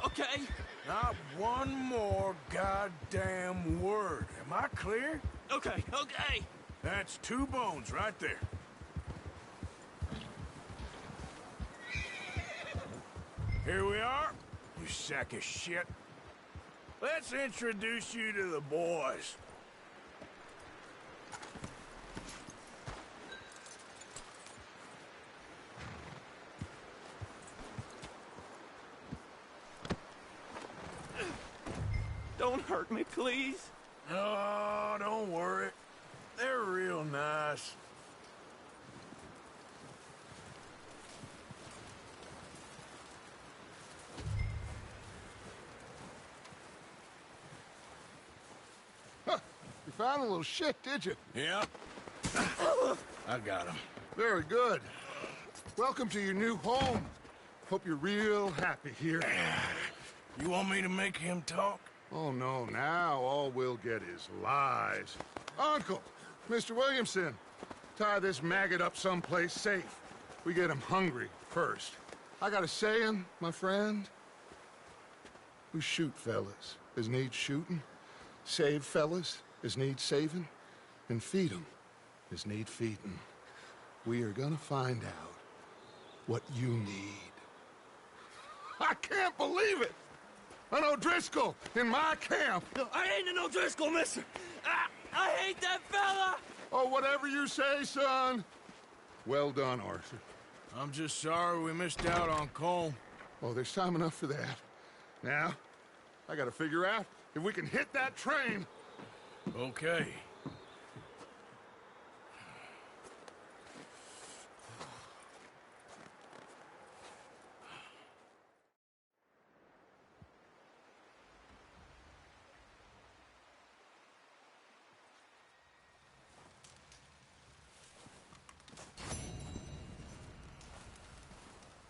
Okay? Not one more goddamn word. Am I clear? Okay. That's 2 bones right there. Here we are, you sack of shit. Let's introduce you to the boys. Don't hurt me, please. Oh, don't worry. They're real nice. Huh. You found a little shit, did you? Yeah. I got him. Very good. Welcome to your new home. Hope you're real happy here. You want me to make him talk? Oh, no, now all we'll get is lies. Uncle, Mr. Williamson, tie this maggot up someplace safe. We get him hungry first. I got a saying, my friend. We shoot fellas as need shooting, save fellas as need saving, and feed 'em as need feeding. We are gonna find out what you need. I can't believe it! An O'Driscoll in my camp! No, I ain't an O'Driscoll, mister! I hate that fella! Oh, whatever you say, son. Well done, Arthur. I'm just sorry we missed out on Colm. Oh, there's time enough for that. Now, I gotta figure out if we can hit that train. Okay.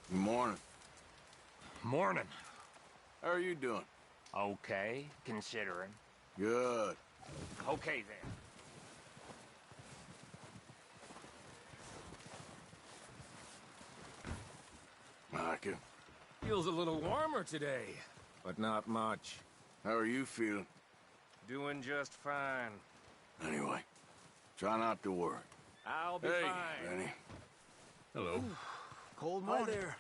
Good morning. Morning. How are you doing? Okay, considering. Good. Okay, then. Micah, Feels a little warmer today, but not much. how are you feeling? Doing just fine. Anyway, try not to worry. I'll be Hey, fine. Benny. Hello. Cold morning. Hi there.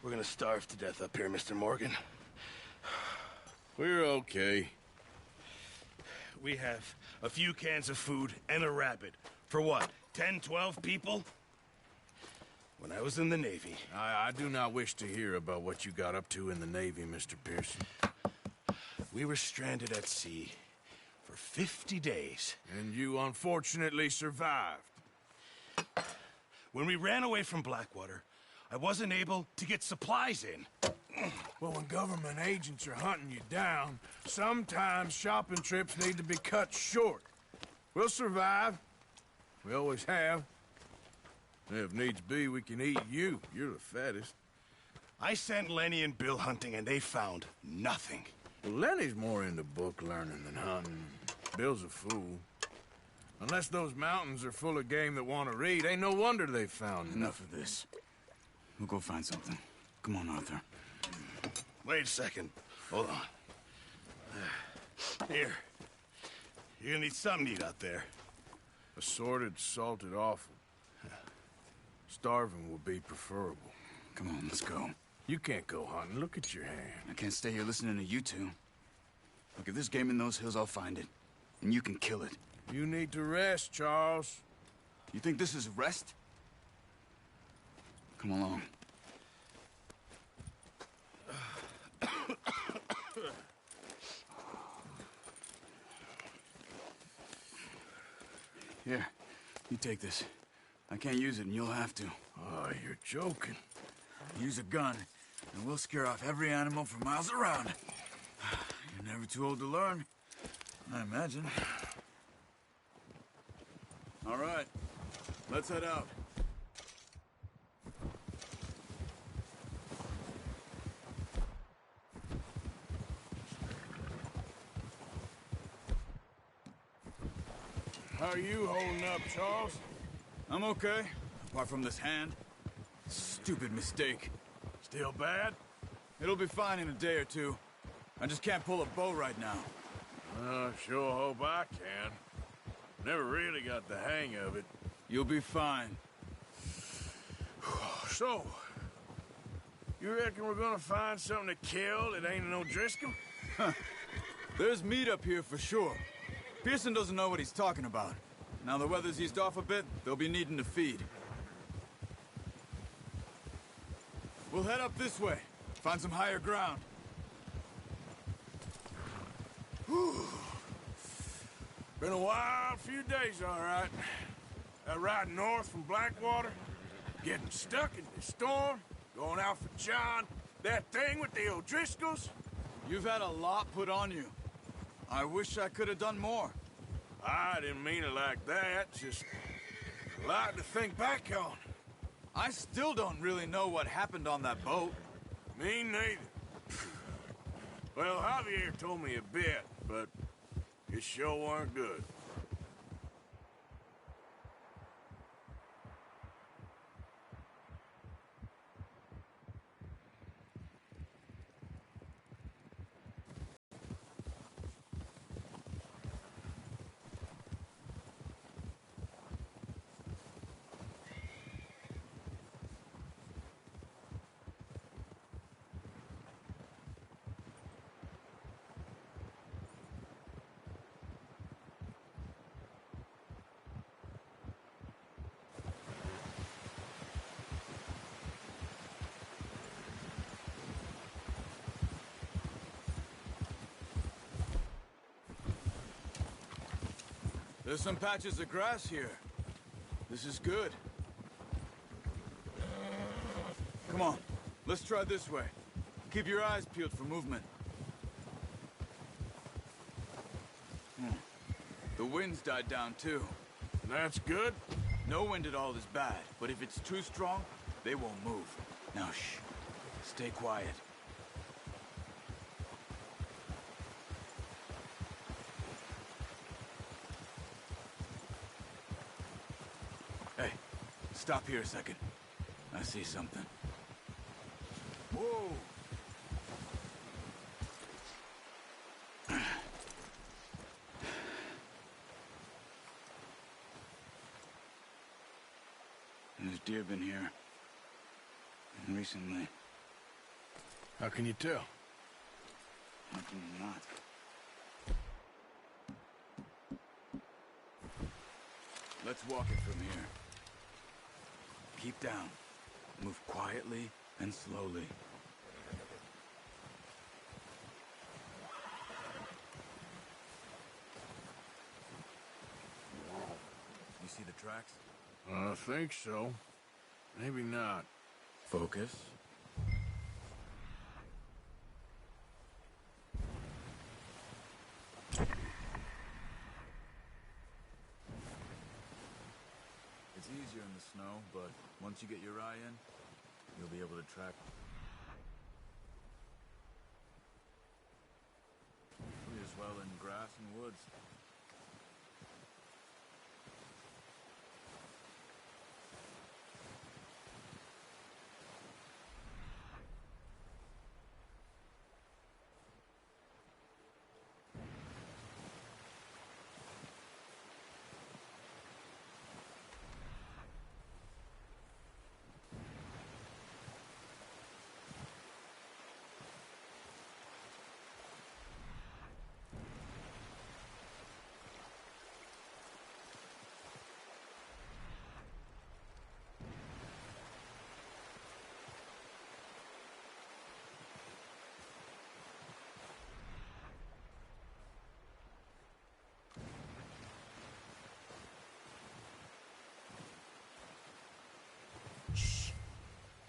We're gonna starve to death up here, Mr. Morgan. We're okay. We have a few cans of food and a rabbit. For what, 10, 12 people? When I was in the Navy... I do not wish to hear about what you got up to in the Navy, Mr. Pearson. We were stranded at sea for 50 days. And you unfortunately survived. When we ran away from Blackwater, I wasn't able to get supplies in. Well, when government agents are hunting you down, sometimes shopping trips need to be cut short. We'll survive. We always have. If needs be, we can eat you. You're the fattest. I sent Lenny and Bill hunting, and they found nothing. Well, Lenny's more into book learning than hunting. Bill's a fool. Unless those mountains are full of game that want to read, ain't no wonder they found Enough of this. We'll go find something. Come on, Arthur. Wait a second. Hold on. Here. You're gonna need something to eat out there. Assorted, salted offal. Starving would be preferable. Come on, let's go. You can't go hunting. Look at your hand. I can't stay here listening to you two. Look, if there's game in those hills, I'll find it. And you can kill it. You need to rest, Charles. You think this is rest? Come along. Here, you take this. I can't use it, and you'll have to. Oh, you're joking. Use a gun, and we'll scare off every animal for miles around. You're never too old to learn, I imagine. All right, let's head out. How are you holding up, Charles? I'm okay, apart from this hand. Stupid mistake. Still bad? It'll be fine in a day or two. I just can't pull a bow right now. Sure hope I can. Never really got the hang of it. You'll be fine. So, You reckon we're gonna find something to kill that ain't an O'Driscoll? There's meat up here for sure. Pearson doesn't know what he's talking about. Now the weather's eased off a bit, they'll be needing to feed. We'll head up this way. Find some higher ground. Whew. Been a wild few days, all right. That ride north from Blackwater, getting stuck in the storm, going out for John, that thing with the O'Driscolls. You've had a lot put on you. I wish I could have done more. I didn't mean it like that, just a lot to think back on. I still don't really know what happened on that boat. Me neither. Well, Javier told me a bit, but it sure weren't good. There's some patches of grass here. This is good. Come on, let's try this way. Keep your eyes peeled for movement. The wind's died down too. That's good. No wind at all is bad, but if it's too strong, they won't move. Now shh, stay quiet. Hey, stop here a second. I see something. Whoa! There's deer been here. Recently. How can you tell? How can you not? Let's walk it from here. Keep down. Move quietly and slowly. You see the tracks? I think so. Maybe not. Focus. It's easier in the snow, but once you get your eye in, you'll be able to track. Pretty as well in grass and woods.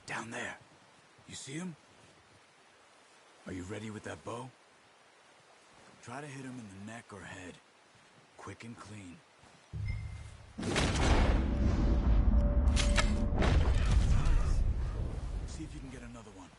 Down there. You see him? Are you ready with that bow? Try to hit him in the neck or head. Quick and clean. Nice. See if you can get another one.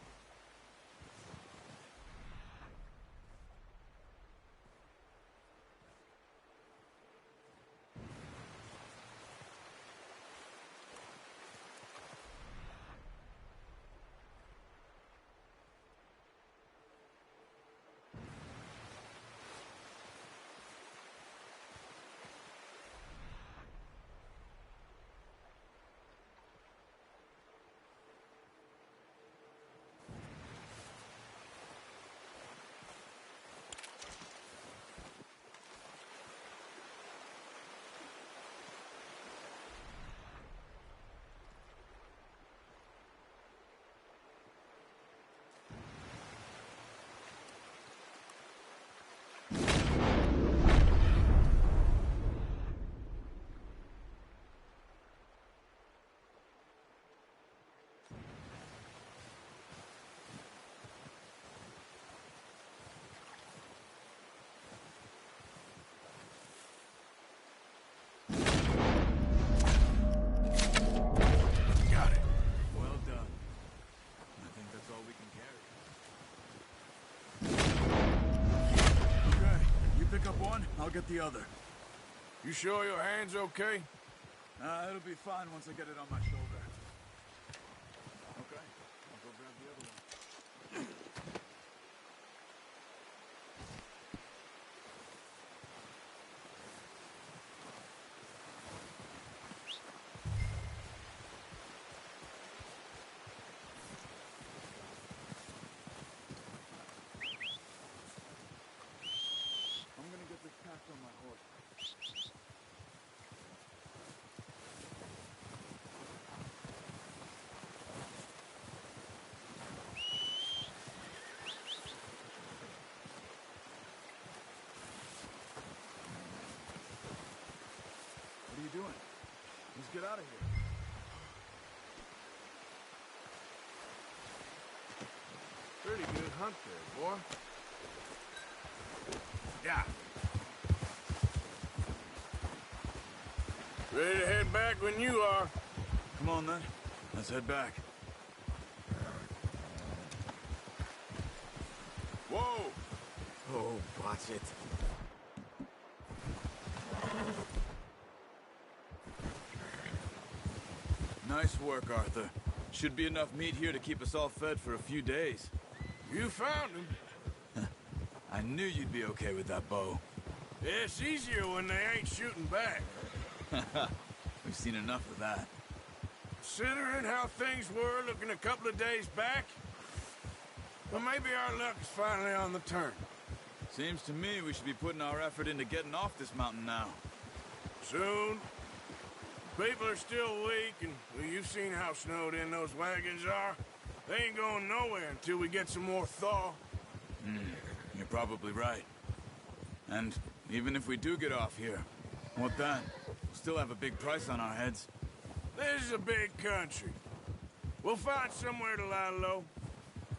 I'll get the other. You sure your hand's okay? It'll be fine once I get it on my shoulder. Okay, I'll go grab the other one. I'm gonna get this packed on my horse. What are you doing? Let's get out of here. Pretty good hunt there, boy. Yeah. Ready to head back when you are. Come on, then. Let's head back. Whoa! Oh, watch it. Nice work, Arthur. Should be enough meat here to keep us all fed for a few days. You found him. I knew you'd be okay with that bow. Yeah, it's easier when they ain't shooting back. We've seen enough of that. Considering how things were looking a couple of days back, well, maybe our luck is finally on the turn. Seems to me we should be putting our effort into getting off this mountain now. Soon. People are still weak, and well, you've seen how snowed in those wagons are. They ain't going nowhere until we get some more thaw. You're probably right. And even if we do get off here, what then? We'll still have a big price on our heads. This is a big country. We'll find somewhere to lie low.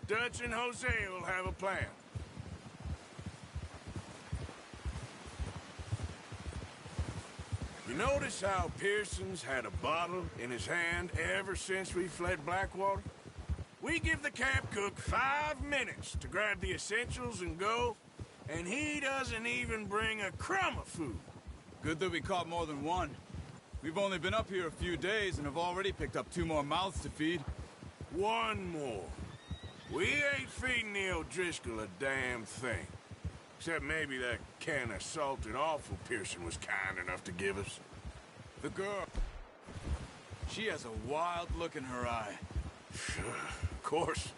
Dutch and Hosea will have a plan. You notice how Pearson's had a bottle in his hand ever since we fled Blackwater? We give the camp cook 5 minutes to grab the essentials and go, and he doesn't even bring a crumb of food. Good that we caught more than one. We've only been up here a few days and have already picked up 2 more mouths to feed. 1 more. We ain't feeding the O'Driscoll a damn thing. Except maybe that can of salted offal Pearson was kind enough to give us. The girl. She has a wild look in her eye. Of course.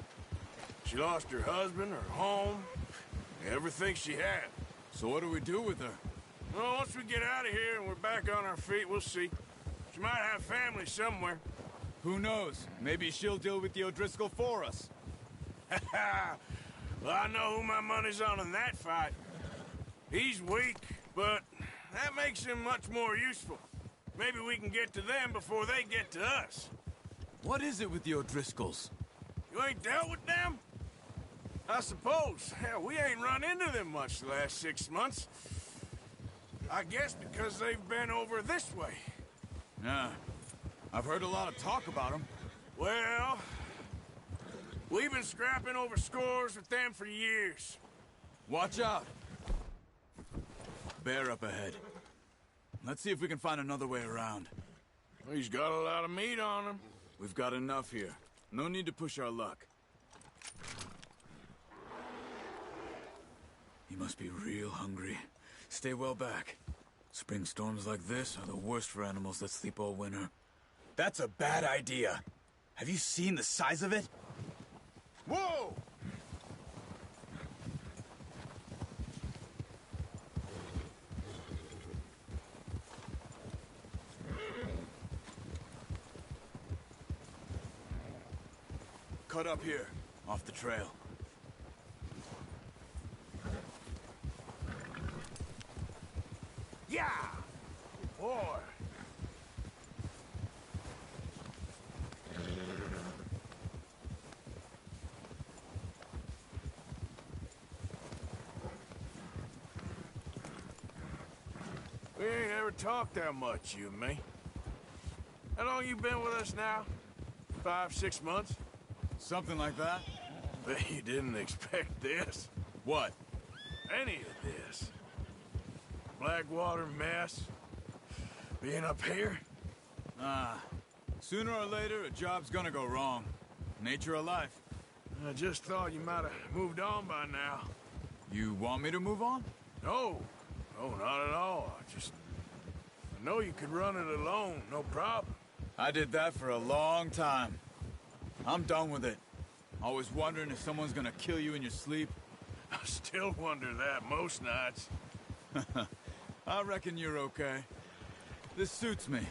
She lost her husband, her home, everything she had. So what do we do with her? Well, once we get out of here and we're back on our feet, we'll see. She might have family somewhere. Who knows? Maybe she'll deal with the O'Driscoll for us. Well, I know who my money's on in that fight. He's weak, but that makes him much more useful. Maybe we can get to them before they get to us. What is it with the O'Driscolls? You ain't dealt with them? I suppose. Hell, we ain't run into them much the last 6 months. I guess because they've been over this way. Yeah. I've heard a lot of talk about them. Well, we've been scrapping over scores with them for years. Watch out! Bear up ahead. Let's see if we can find another way around. Well, he's got a lot of meat on him. We've got enough here. No need to push our luck. He must be real hungry. Stay well back. Spring storms like this are the worst for animals that sleep all winter. That's a bad idea. Have you seen the size of it? Whoa! Cut up here, off the trail. Yeah! Boy! We ain't ever talked that much, you and me. How long you been with us now? 5, 6 months? Something like that? Bet you didn't expect this. What? Any of this. Blackwater mess. Being up here? Sooner or later, a job's gonna go wrong. Nature of life. I just thought you might have moved on by now. You want me to move on? No. No, not at all. I know you could run it alone, no problem. I did that for a long time. I'm done with it. Always wondering if someone's gonna kill you in your sleep. I still wonder that most nights. I reckon you're okay. This suits me.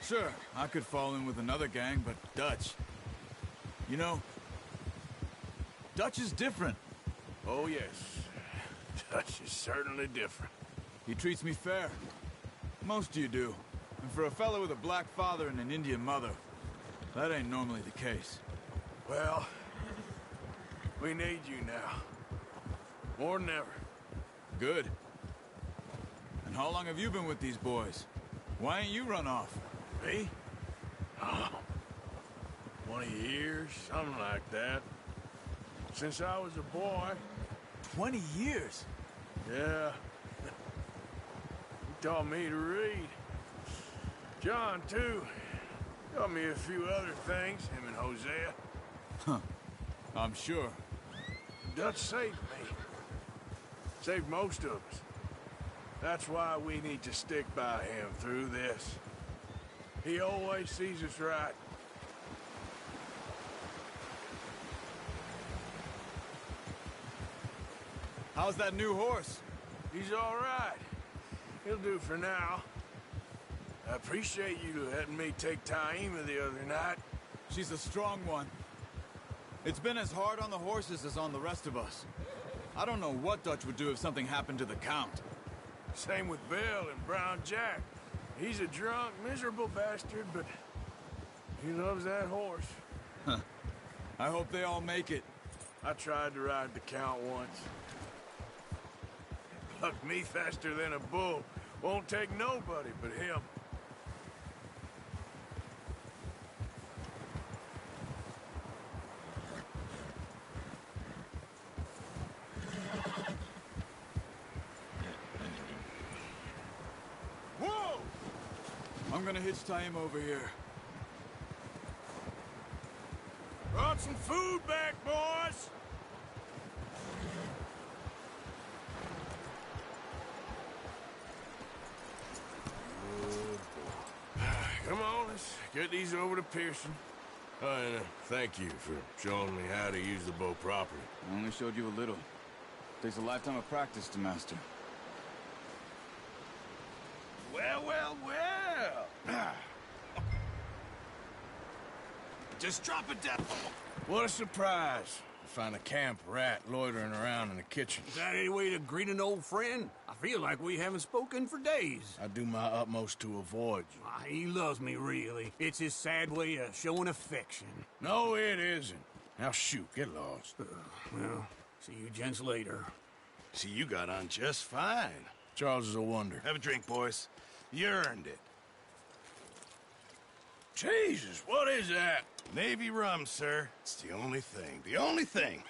Sure, I could fall in with another gang, but Dutch... You know, Dutch is different. Oh, yes. Dutch is certainly different. He treats me fair. Most of you do. And for a fellow with a black father and an Indian mother, that ain't normally the case. Well, we need you now. More than ever. Good. And how long have you been with these boys? Why ain't you run off? Me? Oh, 20 years, something like that. Since I was a boy. 20 years? Yeah. He taught me to read. John, too. Taught me a few other things, him and Hosea. Huh. I'm sure. Dutch saved me. Saved most of us. That's why we need to stick by him through this. He always sees us right. How's that new horse? He's all right. He'll do for now. I appreciate you letting me take Taima the other night. She's a strong one. It's been as hard on the horses as on the rest of us. I don't know what Dutch would do if something happened to the Count. Same with Bill and Brown Jack. He's a drunk, miserable bastard, but he loves that horse. Huh. I hope they all make it. I tried to ride the Count once. Bucked me faster than a bull. Won't take nobody but him. Whoa! I'm gonna hitch Taima over here. Brought some food back, boys! Come on, let's get these over to Pearson. Oh, and thank you for showing me how to use the bow properly. I only showed you a little. Takes a lifetime of practice to master. Well, well, well! Just drop it down. What a surprise. Find a camp rat loitering around in the kitchen. Is that any way to greet an old friend? I feel like we haven't spoken for days. I do my utmost to avoid you. He loves me, really. It's his sad way of showing affection. No, it isn't. Now shoot, get lost. Well, see you gents later. See, you got on just fine. Charles is a wonder. Have a drink, boys. You earned it. Jesus, what is that? Navy rum, sir. It's the only thing. The only thing.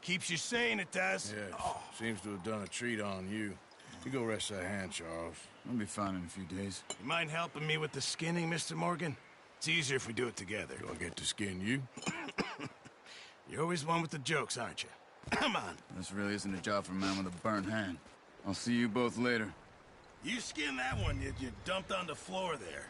Keeps you sane, it does. Yes. Oh. Seems to have done a treat on you. You go rest that hand, Charles. I'll be fine in a few days. You mind helping me with the skinning, Mr. Morgan? It's easier if we do it together. Do I get to skin you? You're always one with the jokes, aren't you? Come on. This really isn't a job for a man with a burnt hand. I'll see you both later. You skin that one you dumped on the floor there.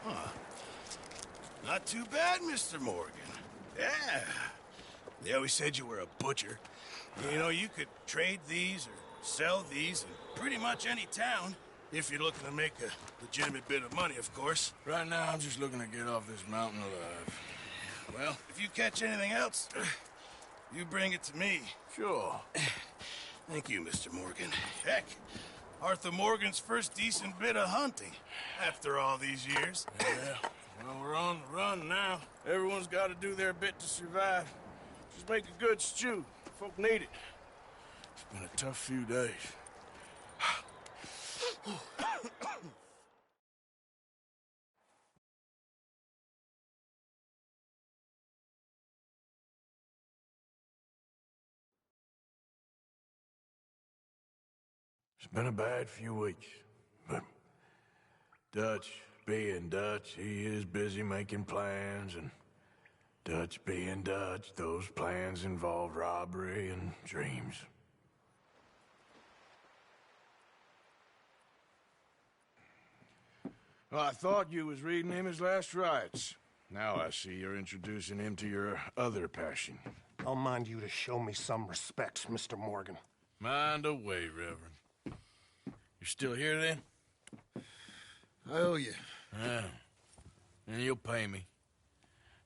Huh. Not too bad, Mr. Morgan. Yeah. They always said you were a butcher. You know, you could trade these or sell these in pretty much any town. If you're looking to make a legitimate bit of money, of course. Right now, I'm just looking to get off this mountain alive. Well, if you catch anything else, you bring it to me. Sure. Thank you, Mr. Morgan. Heck, Arthur Morgan's first decent bit of hunting after all these years. Yeah, well, we're on the run now. Everyone's got to do their bit to survive. Just make a good stew. Folk need it. It's been a tough few days. It's been a bad few weeks, but Dutch being Dutch, he is busy making plans, and Dutch being Dutch, those plans involve robbery and dreams. Well, I thought you was reading him his last rites. Now I see you're introducing him to your other passion. I'll mind you to show me some respect, Mr. Morgan. Mind away, Reverend. You're still here, then? I owe you. Yeah. And you'll pay me.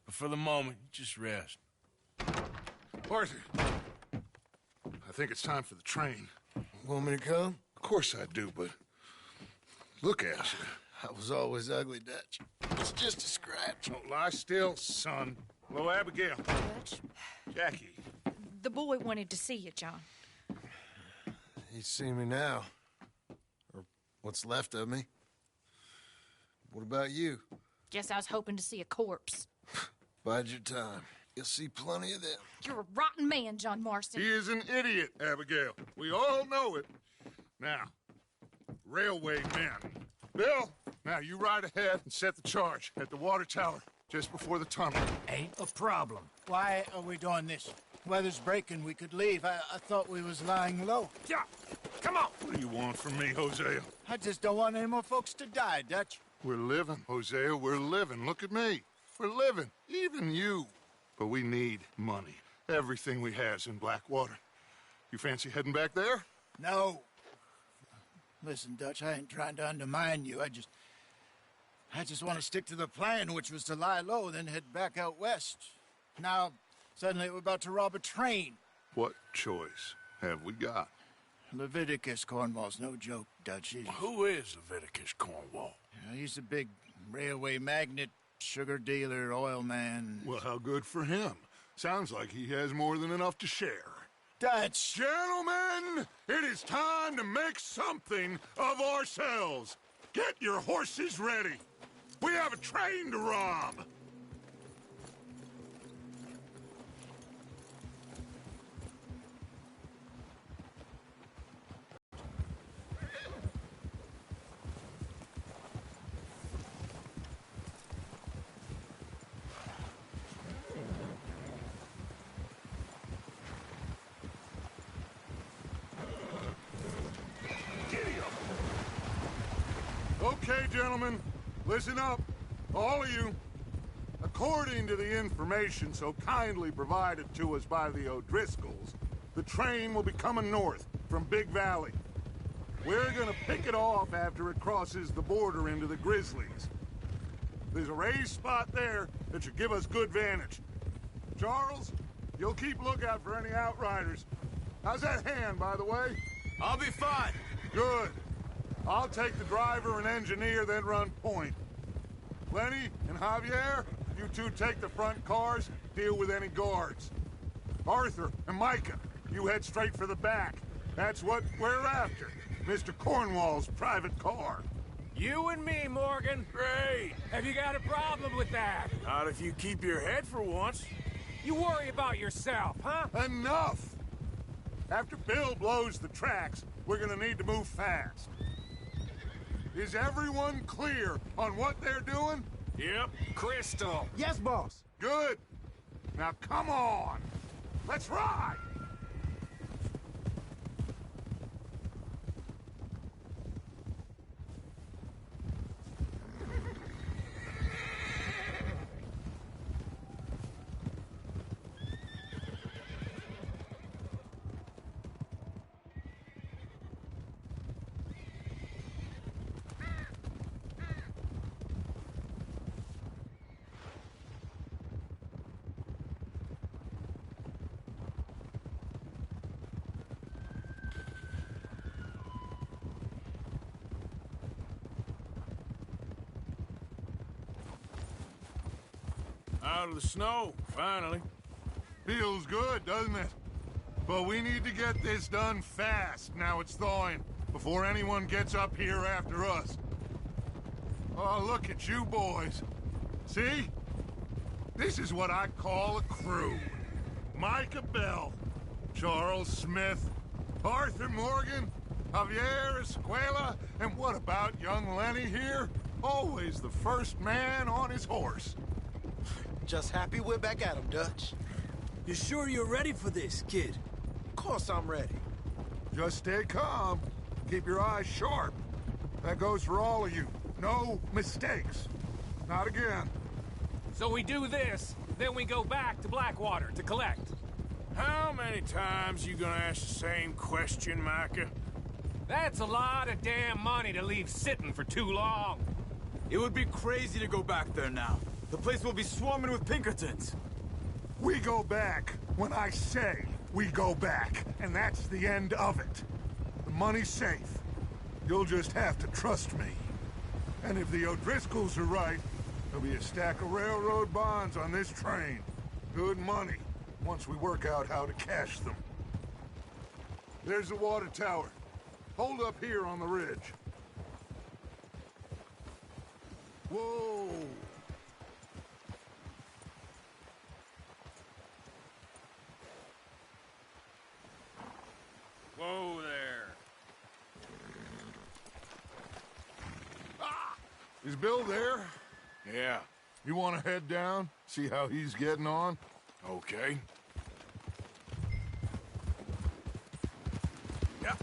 But for the moment, just rest. Arthur, I think it's time for the train. Want me to come? Of course I do, but look at you. I was always ugly, Dutch. It's just a scratch. Don't lie still, son. Hello, Abigail. Dutch, Jackie. the boy wanted to see you, John. He's seen me now. Or what's left of me. What about you? Guess I was hoping to see a corpse. Bide your time. You'll see plenty of them. You're a rotten man, John Marston. He is an idiot, Abigail. We all know it. Now, railway men. Bill, now you ride ahead and set the charge at the water tower just before the tunnel. Ain't a problem. Why are we doing this? Weather's breaking. We could leave. I thought we was lying low. Yeah, come on. What do you want from me, Hosea? I just don't want any more folks to die, Dutch. We're living, Hosea. We're living. Look at me. We're living. Even you. But we need money. Everything we has in Blackwater. You fancy heading back there? No. Listen, Dutch, I ain't trying to undermine you. I just want to stick to the plan, which was to lie low, then head back out west. Now, suddenly we're about to rob a train. What choice have we got? Leviticus Cornwall's no joke, Dutch. Who is Leviticus Cornwall? He's a big railway magnate, sugar dealer, oil man. Well, how good for him. Sounds like he has more than enough to share. Dutch! Gentlemen, it is time to make something of ourselves. Get your horses ready. We have a train to rob. Okay, gentlemen, listen up, all of you. According to the information so kindly provided to us by the O'Driscolls, the train will be coming north from Big Valley. We're gonna pick it off after it crosses the border into the Grizzlies. There's a raised spot there that should give us good vantage. Charles, you'll keep lookout for any outriders. How's that hand, by the way? I'll be fine. Good. I'll take the driver and engineer, then run point. Lenny and Javier, you two take the front cars, deal with any guards. Arthur and Micah, you head straight for the back. That's what we're after. Mr. Cornwall's private car. You and me, Morgan. Great. Have you got a problem with that? Not if you keep your head for once. You worry about yourself, huh? Enough! After Bill blows the tracks, we're gonna need to move fast. Is everyone clear on what they're doing? Yep, crystal. Yes, boss. Good. Now come on. Let's ride. Out of the snow, finally. Feels good, doesn't it? But we need to get this done fast, now it's thawing, before anyone gets up here after us. Oh, look at you boys. See? This is what I call a crew. Micah Bell, Charles Smith, Arthur Morgan, Javier, Escuela, and what about young Lenny here? Always the first man on his horse. Just happy we're back at him, Dutch. You sure you're ready for this, kid? Of course I'm ready. Just stay calm. Keep your eyes sharp. That goes for all of you. No mistakes. Not again. So we do this, then we go back to Blackwater to collect. How many times you gonna ask the same question, Micah? That's a lot of damn money to leave sitting for too long. It would be crazy to go back there now. The place will be swarming with Pinkertons. We go back when I say we go back, and that's the end of it. The money's safe. You'll just have to trust me. And if the O'Driscolls are right, there'll be a stack of railroad bonds on this train. Good money, once we work out how to cash them. There's the water tower. Hold up here on the ridge. Whoa! Whoa there. Ah! Is Bill there? Yeah. You want to head down? See how he's getting on? Okay. Yeah.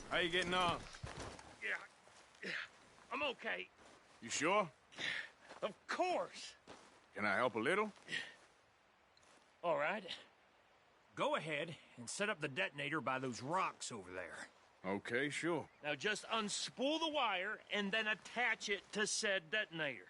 How you getting on? Yeah, I'm okay. You sure? Of course. Can I help a little? All right. Go ahead and set up the detonator by those rocks over there. Okay, sure. Now just unspool the wire and then attach it to said detonator.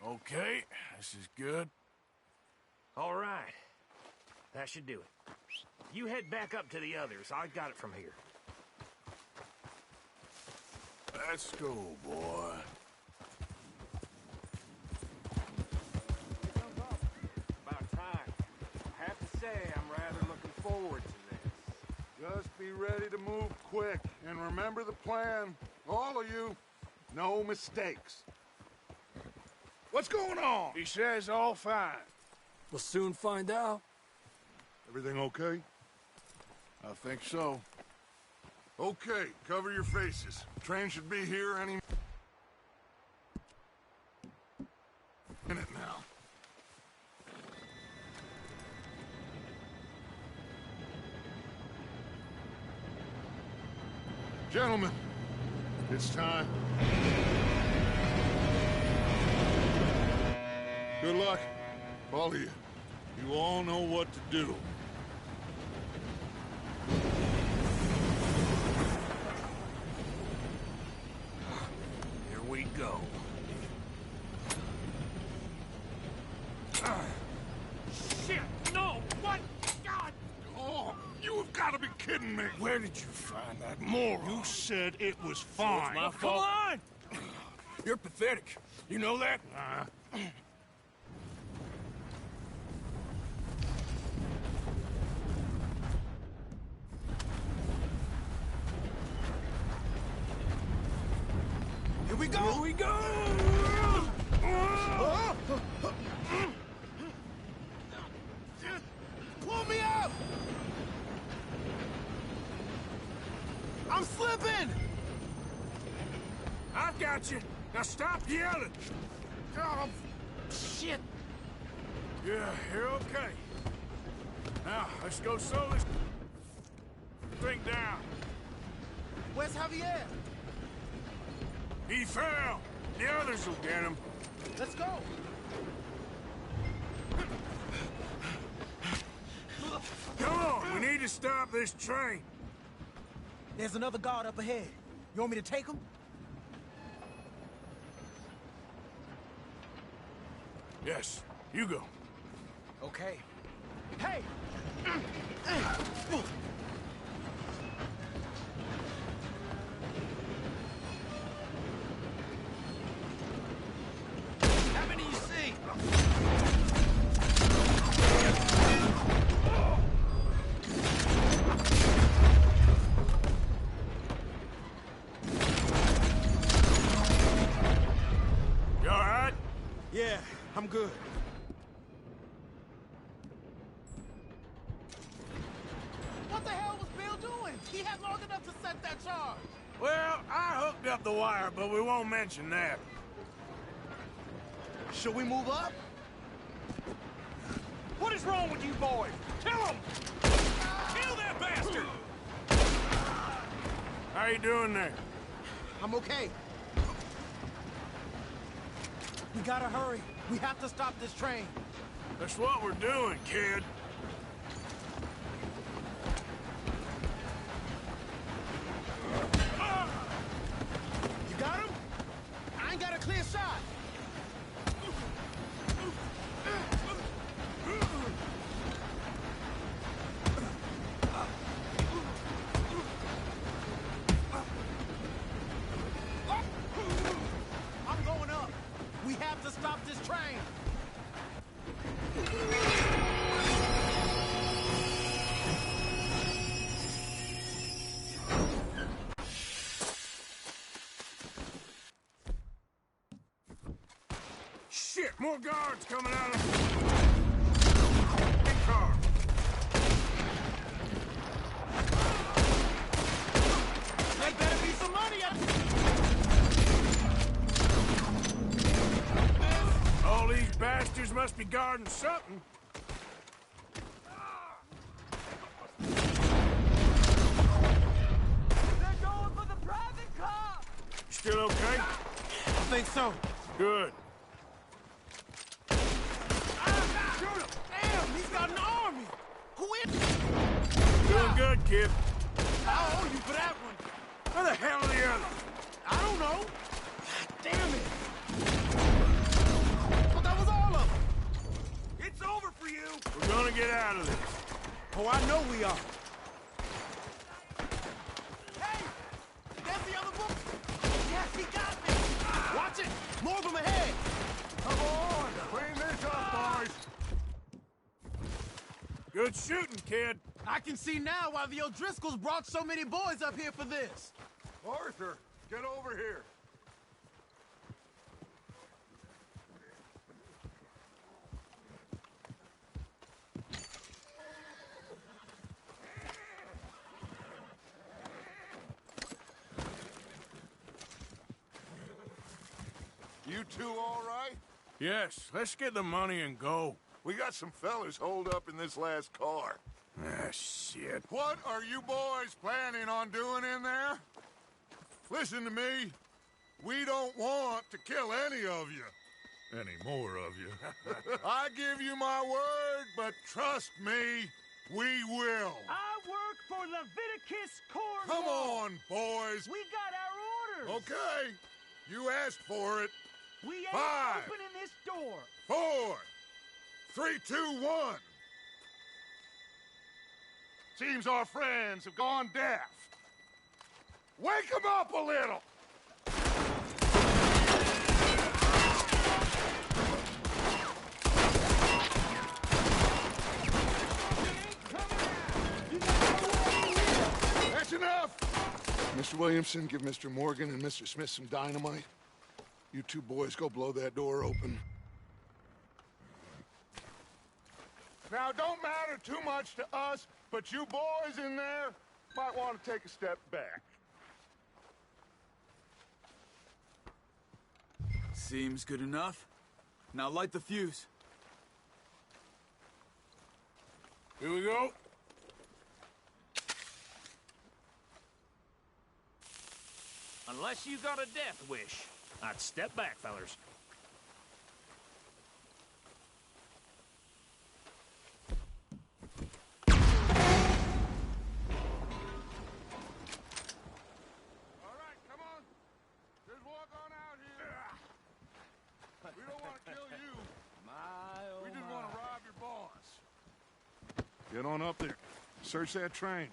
Okay, this is good. All right. That should do it. You head back up to the others. I got it from here. Let's go, boy. About time. I have to say, I'm rather looking forward to this. Just be ready to move quick, and remember the plan. All of you, no mistakes. What's going on? He says all fine. We'll soon find out. Everything okay? I think so. Okay, cover your faces. Train should be here any minute now. Gentlemen, it's time. Good luck, all of you. You all know what to do. Here we go. Shit! No! What? God! Oh, you have got to be kidding me. Where did you find that moron? You said it was fine. It's my fault. Come on! You're pathetic. You know that? Here we go! Here we go! Pull me up! I'm slipping! I've got you. Now stop yelling. Oh, shit! Yeah, you're okay. Now, let's go slow this thing down. Where's Javier? He fell. The others will get him. Let's go! Come on, we need to stop this train. There's another guard up ahead. You want me to take him? Yes, you go. Okay. Hey! How many you see? You all right? Yeah, I'm good. What the hell was Bill doing? He had long enough to set that charge. Well, I hooked up the wire, but we won't mention that. Should we move up? What is wrong with you boys? Kill him! Kill that bastard! How you doing there? I'm okay. We gotta hurry. We have to stop this train. That's what we're doing, kid. You got him? I ain't got a clear shot. I'm going up. We have to stop this train. Shit, more guards coming out of the car. There better be some money up. All these bastards must be guarding something. They're going for the private car. Still okay? I think so. Good. Shoot him! Damn, he's got an army. Who is? Doing good, kid. I owe you for that one. Where the hell are the others? I don't know. Damn it. But that was all of them. It's over for you. We're gonna get out of this. Oh, I know we are. Hey! There's the other book. Yes, he got me. Watch it. More of them ahead. Come on, clean this up, boys. Good shooting, kid. I can see now why the O'Driscolls brought so many boys up here for this. Arthur, get over here. You two all right? Yes, let's get the money and go. We got some fellas holed up in this last car. Ah, shit. What are you boys planning on doing in there? Listen to me. We don't want to kill any of you. Any more of you. I give you my word, but trust me, we will. I work for Leviticus Corps. Come on, boys. We got our orders. Okay. You asked for it. We ain't 5, opening this door. 4, 3, 2, 1. Seems our friends have gone deaf. Wake them up a little. That's enough. Mr. Williamson, give Mr. Morgan and Mr. Smith some dynamite. You two boys go blow that door open. Now, it don't matter too much to us, but you boys in there might want to take a step back. Seems good enough. Now light the fuse. Here we go. Unless you got a death wish, I'd step back, fellers. All right, come on. Just walk on out here. We don't want to kill you. We just want to rob your boss. Get on up there. Search that train.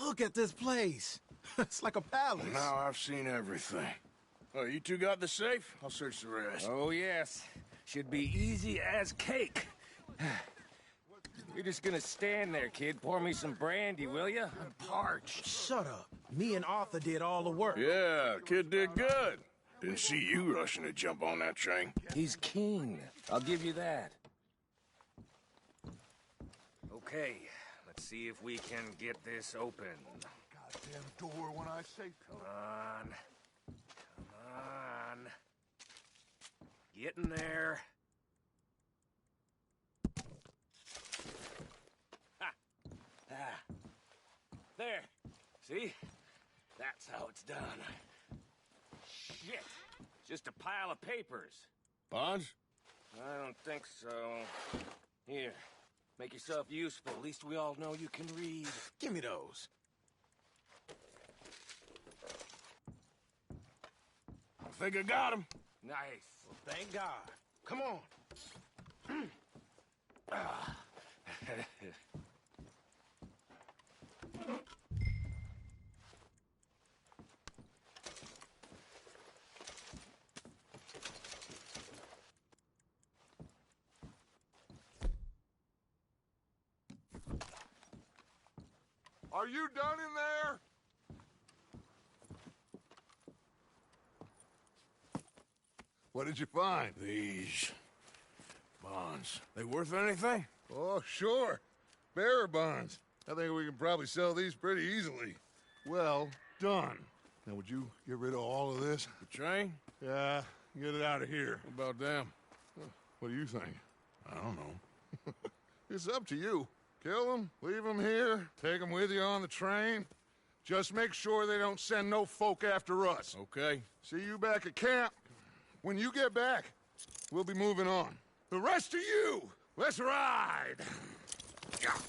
Look at this place. It's like a palace. Now I've seen everything. Oh, you two got the safe? I'll search the rest. Oh, yes. Should be easy as cake. You're just gonna stand there, kid. Pour me some brandy, will you? I'm parched. Shut up. Me and Arthur did all the work. Yeah, kid did good. Didn't see you rushing to jump on that train. He's keen. I'll give you that. Okay, let's see if we can get this open. Goddamn door when I say Come on. Come on. Get in there. Ha! Ah. There. See? That's how it's done. Shit. Just a pile of papers. Bonds? I don't think so. Here. Make yourself useful. At least we all know you can read. Give me those. I think I got him. Nice. Well, thank God. Come on. Ah. Are you done in there? What did you find? These bonds. They worth anything? Oh, sure. Bearer bonds. I think we can probably sell these pretty easily. Well done. Now, would you get rid of all of this? The train? Yeah, get it out of here. What about them? What do you think? I don't know. It's up to you. Kill them, leave them here, take them with you on the train. Just make sure they don't send no folk after us. Okay. See you back at camp. When you get back, we'll be moving on. The rest of you, let's ride! Stop!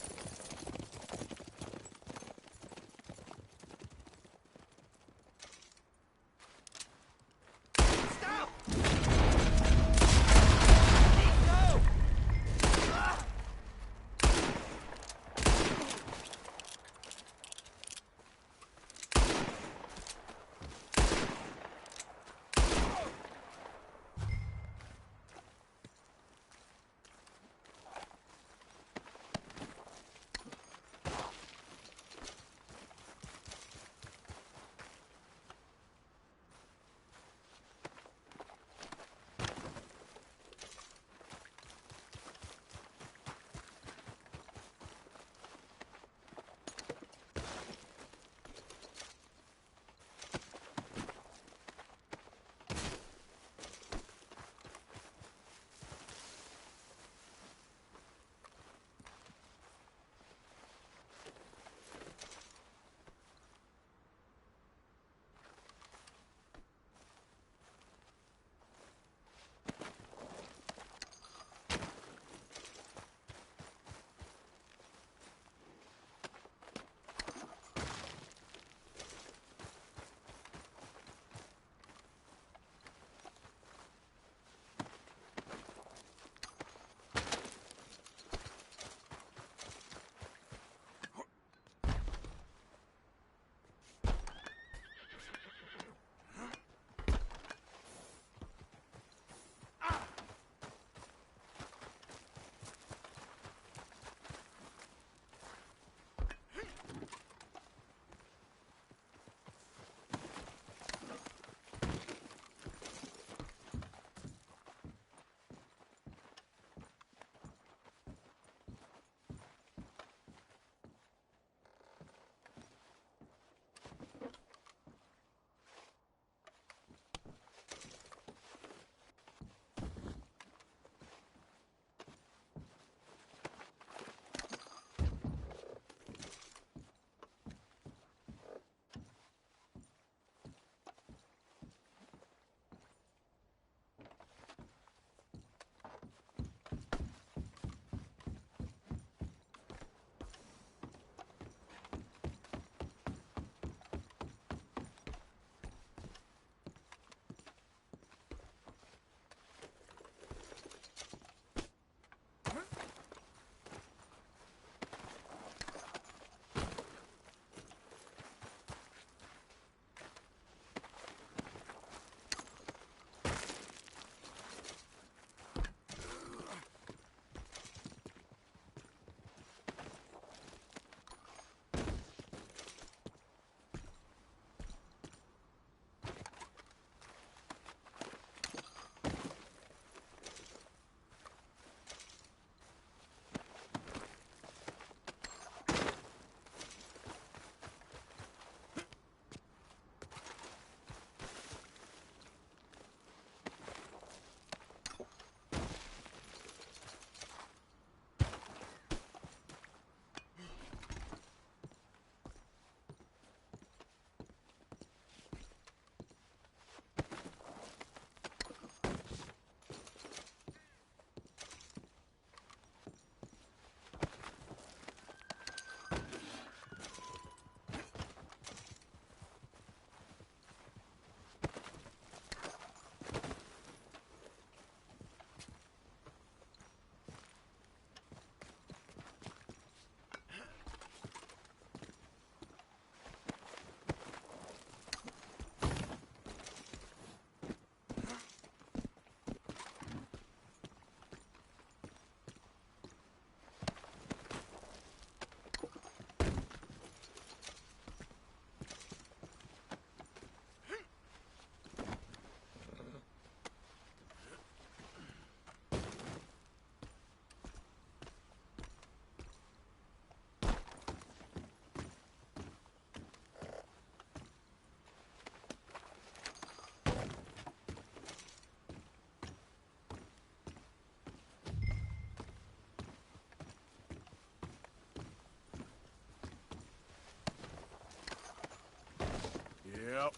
Yep.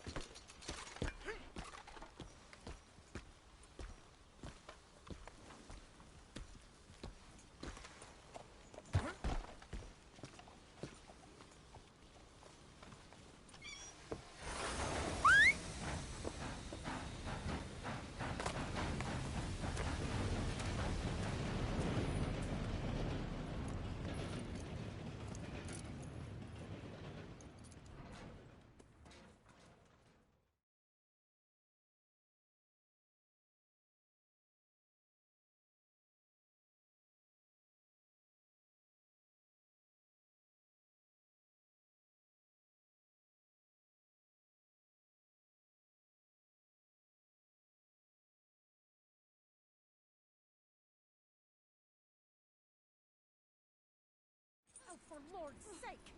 Oh, for Lord's sake!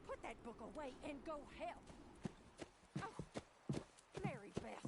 Put that book away and go help! Oh, Mary Beth.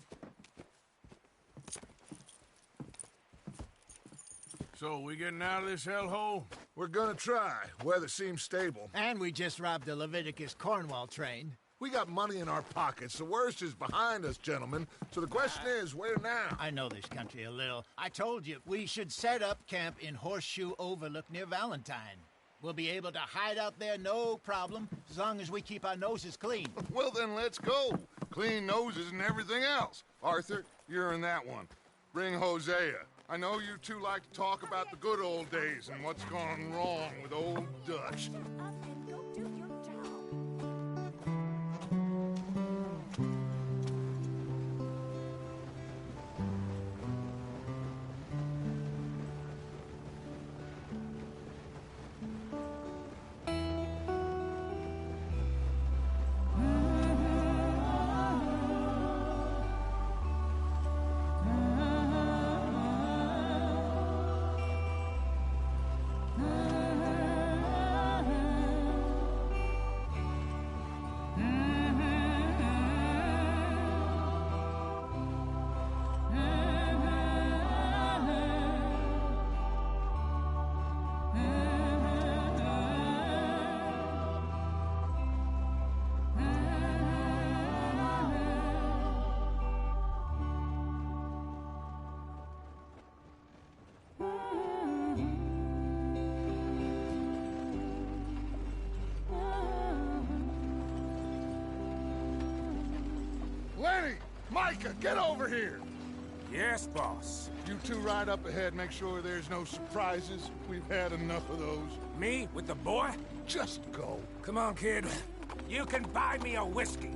So, we getting out of this hellhole? We're gonna try. Weather seems stable. And we just robbed the Leviticus Cornwall train. We got money in our pockets. The worst is behind us, gentlemen. So the question is, where now? I know this country a little. I told you, we should set up camp in Horseshoe Overlook near Valentine. We'll be able to hide out there, no problem, as long as we keep our noses clean. Well, then let's go. Clean noses and everything else. Arthur, you're in that one. Bring Hosea. I know you two like to talk about the good old days and what's gone wrong with old Dutch. Lenny! Micah, get over here! Yes, boss. You two ride up ahead, make sure there's no surprises. We've had enough of those. Me? With the boy? Just go. Come on, kid. You can buy me a whiskey.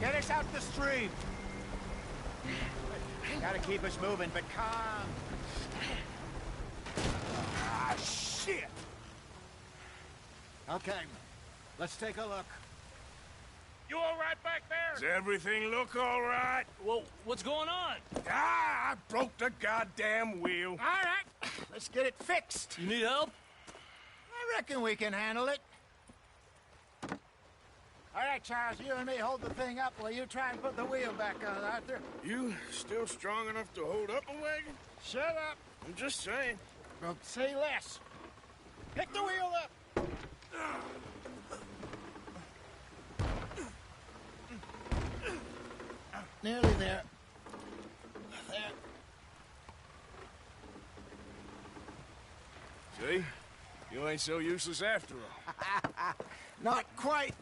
Get us out the stream! Gotta keep us moving, but calm. Ah, shit! Okay, let's take a look. You all right back there? Does everything look all right? Well, what's going on? Ah, I broke the goddamn wheel. All right, let's get it fixed. You need help? I reckon we can handle it. All right, Charles, you and me hold the thing up while you try and put the wheel back on, Arthur. You still strong enough to hold up a wagon? Shut up. I'm just saying. Well, say less. Pick the wheel up. Nearly there. There. See? You ain't so useless after all. Not quite.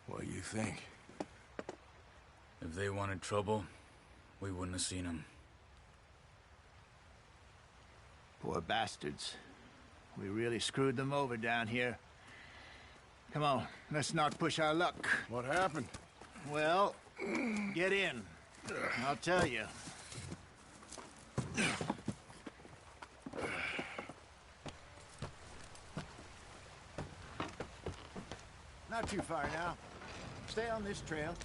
What do you think? If they wanted trouble, we wouldn't have seen them. Poor bastards. We really screwed them over down here. Come on, let's not push our luck. What happened? Well, get in. I'll tell you. Not too far now. Stay on this trail.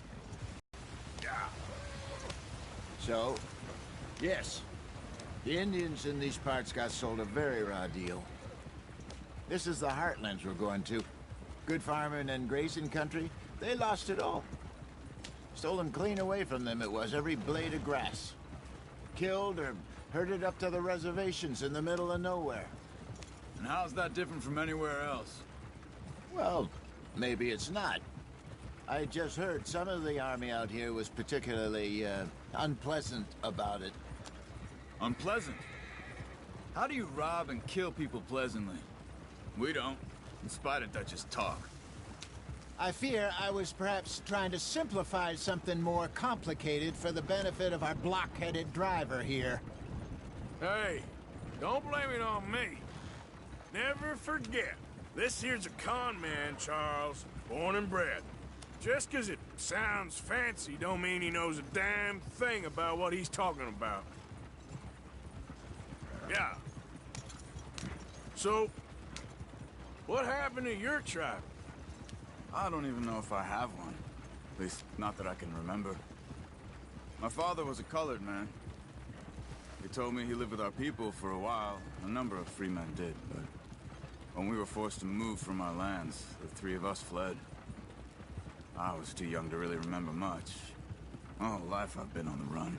So, yes, the Indians in these parts got sold a very raw deal. This is the heartlands we're going to. Good farming and grazing country, they lost it all. Stolen clean away from them it was, every blade of grass. Killed or herded up to the reservations in the middle of nowhere. And how's that different from anywhere else? Well, maybe it's not. I just heard some of the army out here was particularly, unpleasant about it. Unpleasant? How do you rob and kill people pleasantly? We don't, in spite of Dutch's talk. I fear I was perhaps trying to simplify something more complicated for the benefit of our block-headed driver here. Hey, don't blame it on me. Never forget, this here's a con man, Charles, born and bred. Just 'cause it sounds fancy don't mean he knows a damn thing about what he's talking about. Yeah. So, what happened to your tribe? I don't even know if I have one. At least, not that I can remember. My father was a colored man. He told me he lived with our people for a while. A number of free men did, but when we were forced to move from our lands, the three of us fled. I was too young to really remember much. My whole life I've been on the run.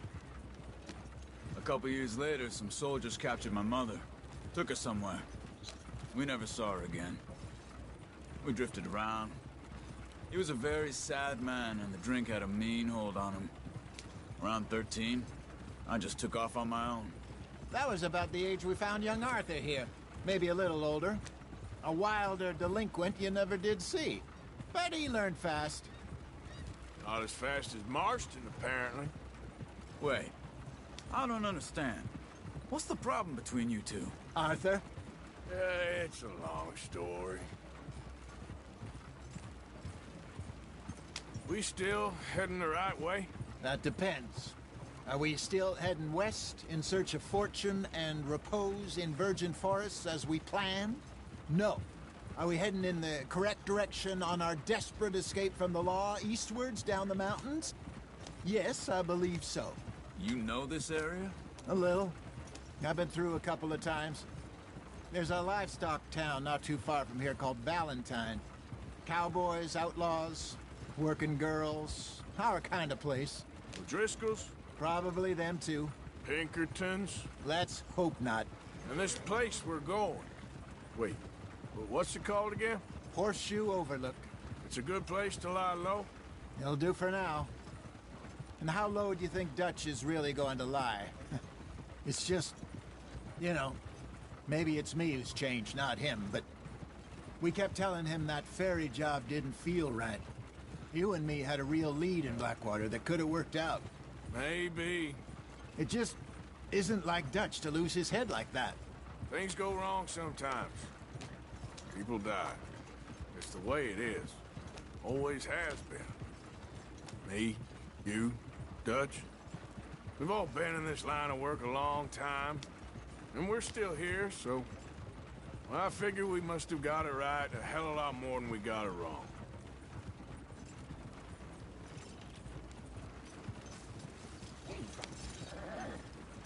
A couple years later, some soldiers captured my mother. Took her somewhere. We never saw her again. We drifted around. He was a very sad man, and the drink had a mean hold on him. Around 13, I just took off on my own. That was about the age we found young Arthur here. Maybe a little older. A wilder delinquent you never did see. But he learned fast. Not as fast as Marston, apparently. Wait, I don't understand. What's the problem between you two? Arthur? It's a long story. We still heading the right way? That depends. Are we still heading west in search of fortune and repose in virgin forests as we planned? No. Are we heading in the correct direction on our desperate escape from the law eastwards down the mountains? Yes, I believe so. You know this area? A little. I've been through a couple of times. There's a livestock town not too far from here called Valentine. Cowboys, outlaws, working girls, our kind of place. O'Driscolls? Probably them too. Pinkertons? Let's hope not. And this place we're going. Wait, what's it called again? Horseshoe Overlook. It's a good place to lie low? It'll do for now. And how low do you think Dutch is really going to lie? It's just, you know, maybe it's me who's changed, not him, but we kept telling him that ferry job didn't feel right. You and me had a real lead in Blackwater that could have worked out. Maybe. It just isn't like Dutch to lose his head like that. Things go wrong sometimes. People die. It's the way it is. Always has been. Me, you, Dutch. We've all been in this line of work a long time. And we're still here, so... well, I figure we must have got it right a hell of a lot more than we got it wrong.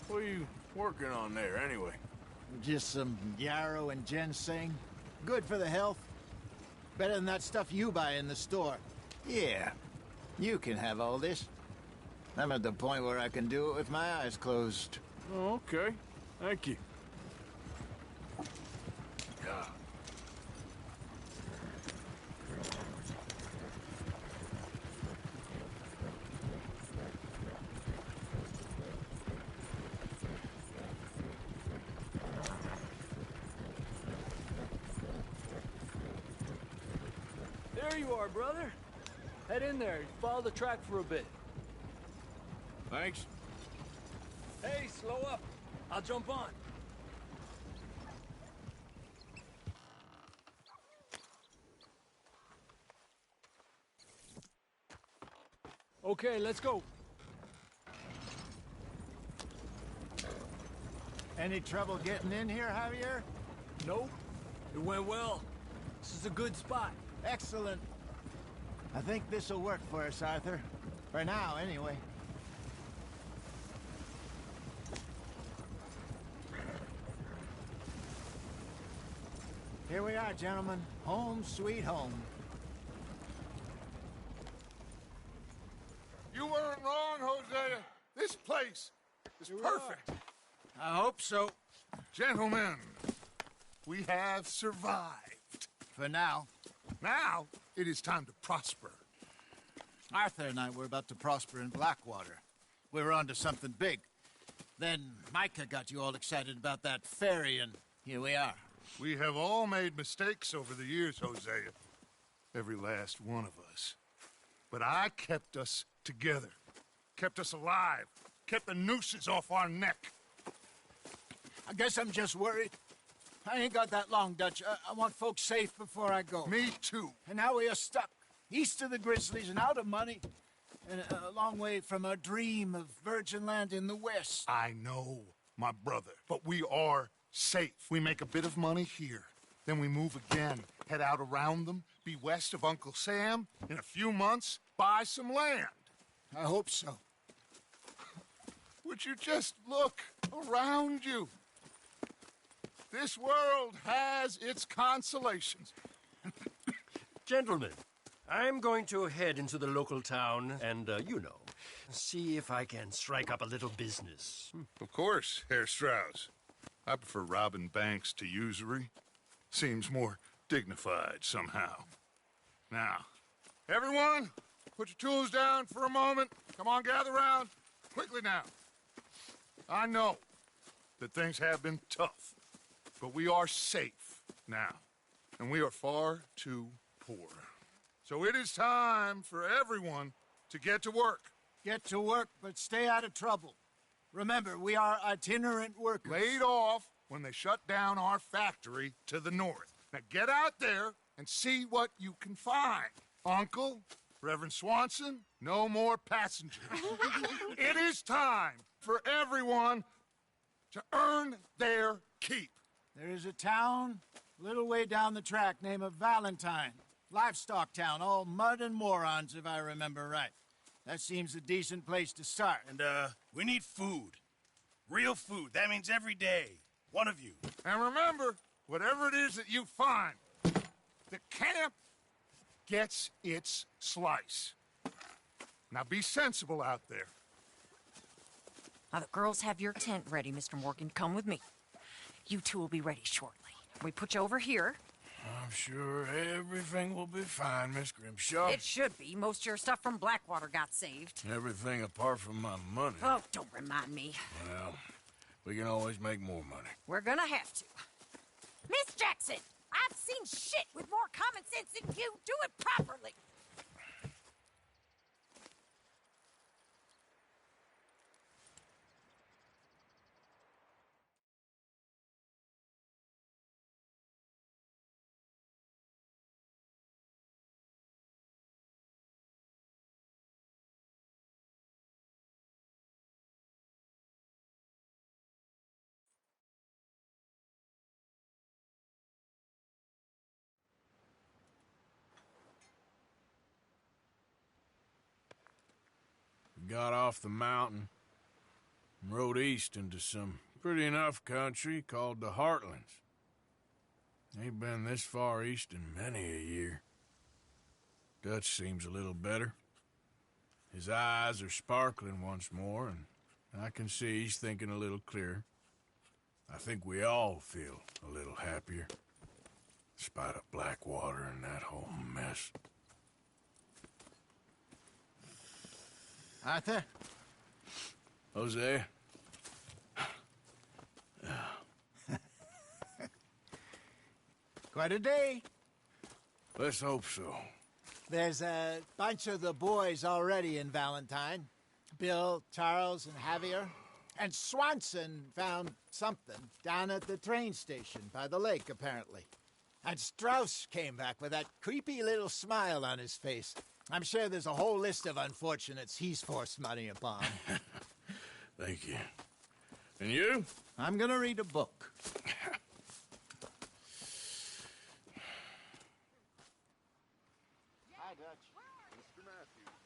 What are you working on there, anyway? Just some yarrow and ginseng. Good for the health. Better than that stuff you buy in the store. Yeah, you can have all this. I'm at the point where I can do it with my eyes closed. Oh, okay. Thank you. Yeah. There you are, brother. Head in there. Follow the track for a bit. Thanks. Hey, slow up. I'll jump on. Okay, let's go. Any trouble getting in here, Javier? Nope. It went well. This is a good spot. Excellent. I think this'll work for us, Arthur. For now, anyway. Here we are, gentlemen. Home sweet home. You weren't wrong, Hosea. This place is perfect. I hope so. Gentlemen, we have survived. For now. Now, it is time to prosper. Arthur and I were about to prosper in Blackwater. We were onto something big. Then Micah got you all excited about that ferry, and here we are. We have all made mistakes over the years, Hosea. Every last one of us. But I kept us together. Kept us alive. Kept the nooses off our neck. I guess I'm just worried. I ain't got that long, Dutch. I want folks safe before I go. Me too. And now we are stuck. East of the Grizzlies and out of money. And a long way from our dream of virgin land in the west. I know, my brother. But we are safe. We make a bit of money here. Then we move again. Head out around them. Be west of Uncle Sam. In a few months, buy some land. I hope so. Would you just look around you? This world has its consolations. Gentlemen, I'm going to head into the local town and, see if I can strike up a little business. Of course, Herr Strauss. I prefer robbing banks to usury. Seems more dignified somehow. Now, everyone, put your tools down for a moment. Come on, gather round. Quickly now. I know that things have been tough, but we are safe now, and we are far too poor. So it is time for everyone to get to work. Get to work, but stay out of trouble. Remember, we are itinerant workers. Laid off when they shut down our factory to the north. Now get out there and see what you can find. Uncle, Reverend Swanson, no more passengers. It is time for everyone to earn their keep. There is a town a little way down the track named Valentine. Livestock town, all mud and morons, if I remember right. That seems a decent place to start. And, we need food. Real food. That means every day. One of you. And remember, whatever it is that you find, the camp gets its slice. Now be sensible out there. Now, the girls have your tent ready, Mr. Morgan. Come with me. You two will be ready shortly. We put you over here. I'm sure everything will be fine, Miss Grimshaw. It should be. Most of your stuff from Blackwater got saved. Everything apart from my money. Oh, don't remind me. Well, we can always make more money. We're gonna have to. Miss Jackson, I've seen shit with more common sense than you. Do it properly. We got off the mountain and rode east into some pretty enough country called the Heartlands. Ain't been this far east in many a year. Dutch seems a little better. His eyes are sparkling once more, and I can see he's thinking a little clearer. I think we all feel a little happier, in spite of Blackwater and that whole mess. Arthur? Jose? Quite a day. Let's hope so. There's a bunch of the boys already in Valentine. Bill, Charles, and Javier. And Swanson found something down at the train station by the lake, apparently. And Strauss came back with that creepy little smile on his face. I'm sure there's a whole list of unfortunates he's forced money upon. Thank you. And you? I'm gonna read a book. Hi, Dutch. Mr. Matthews.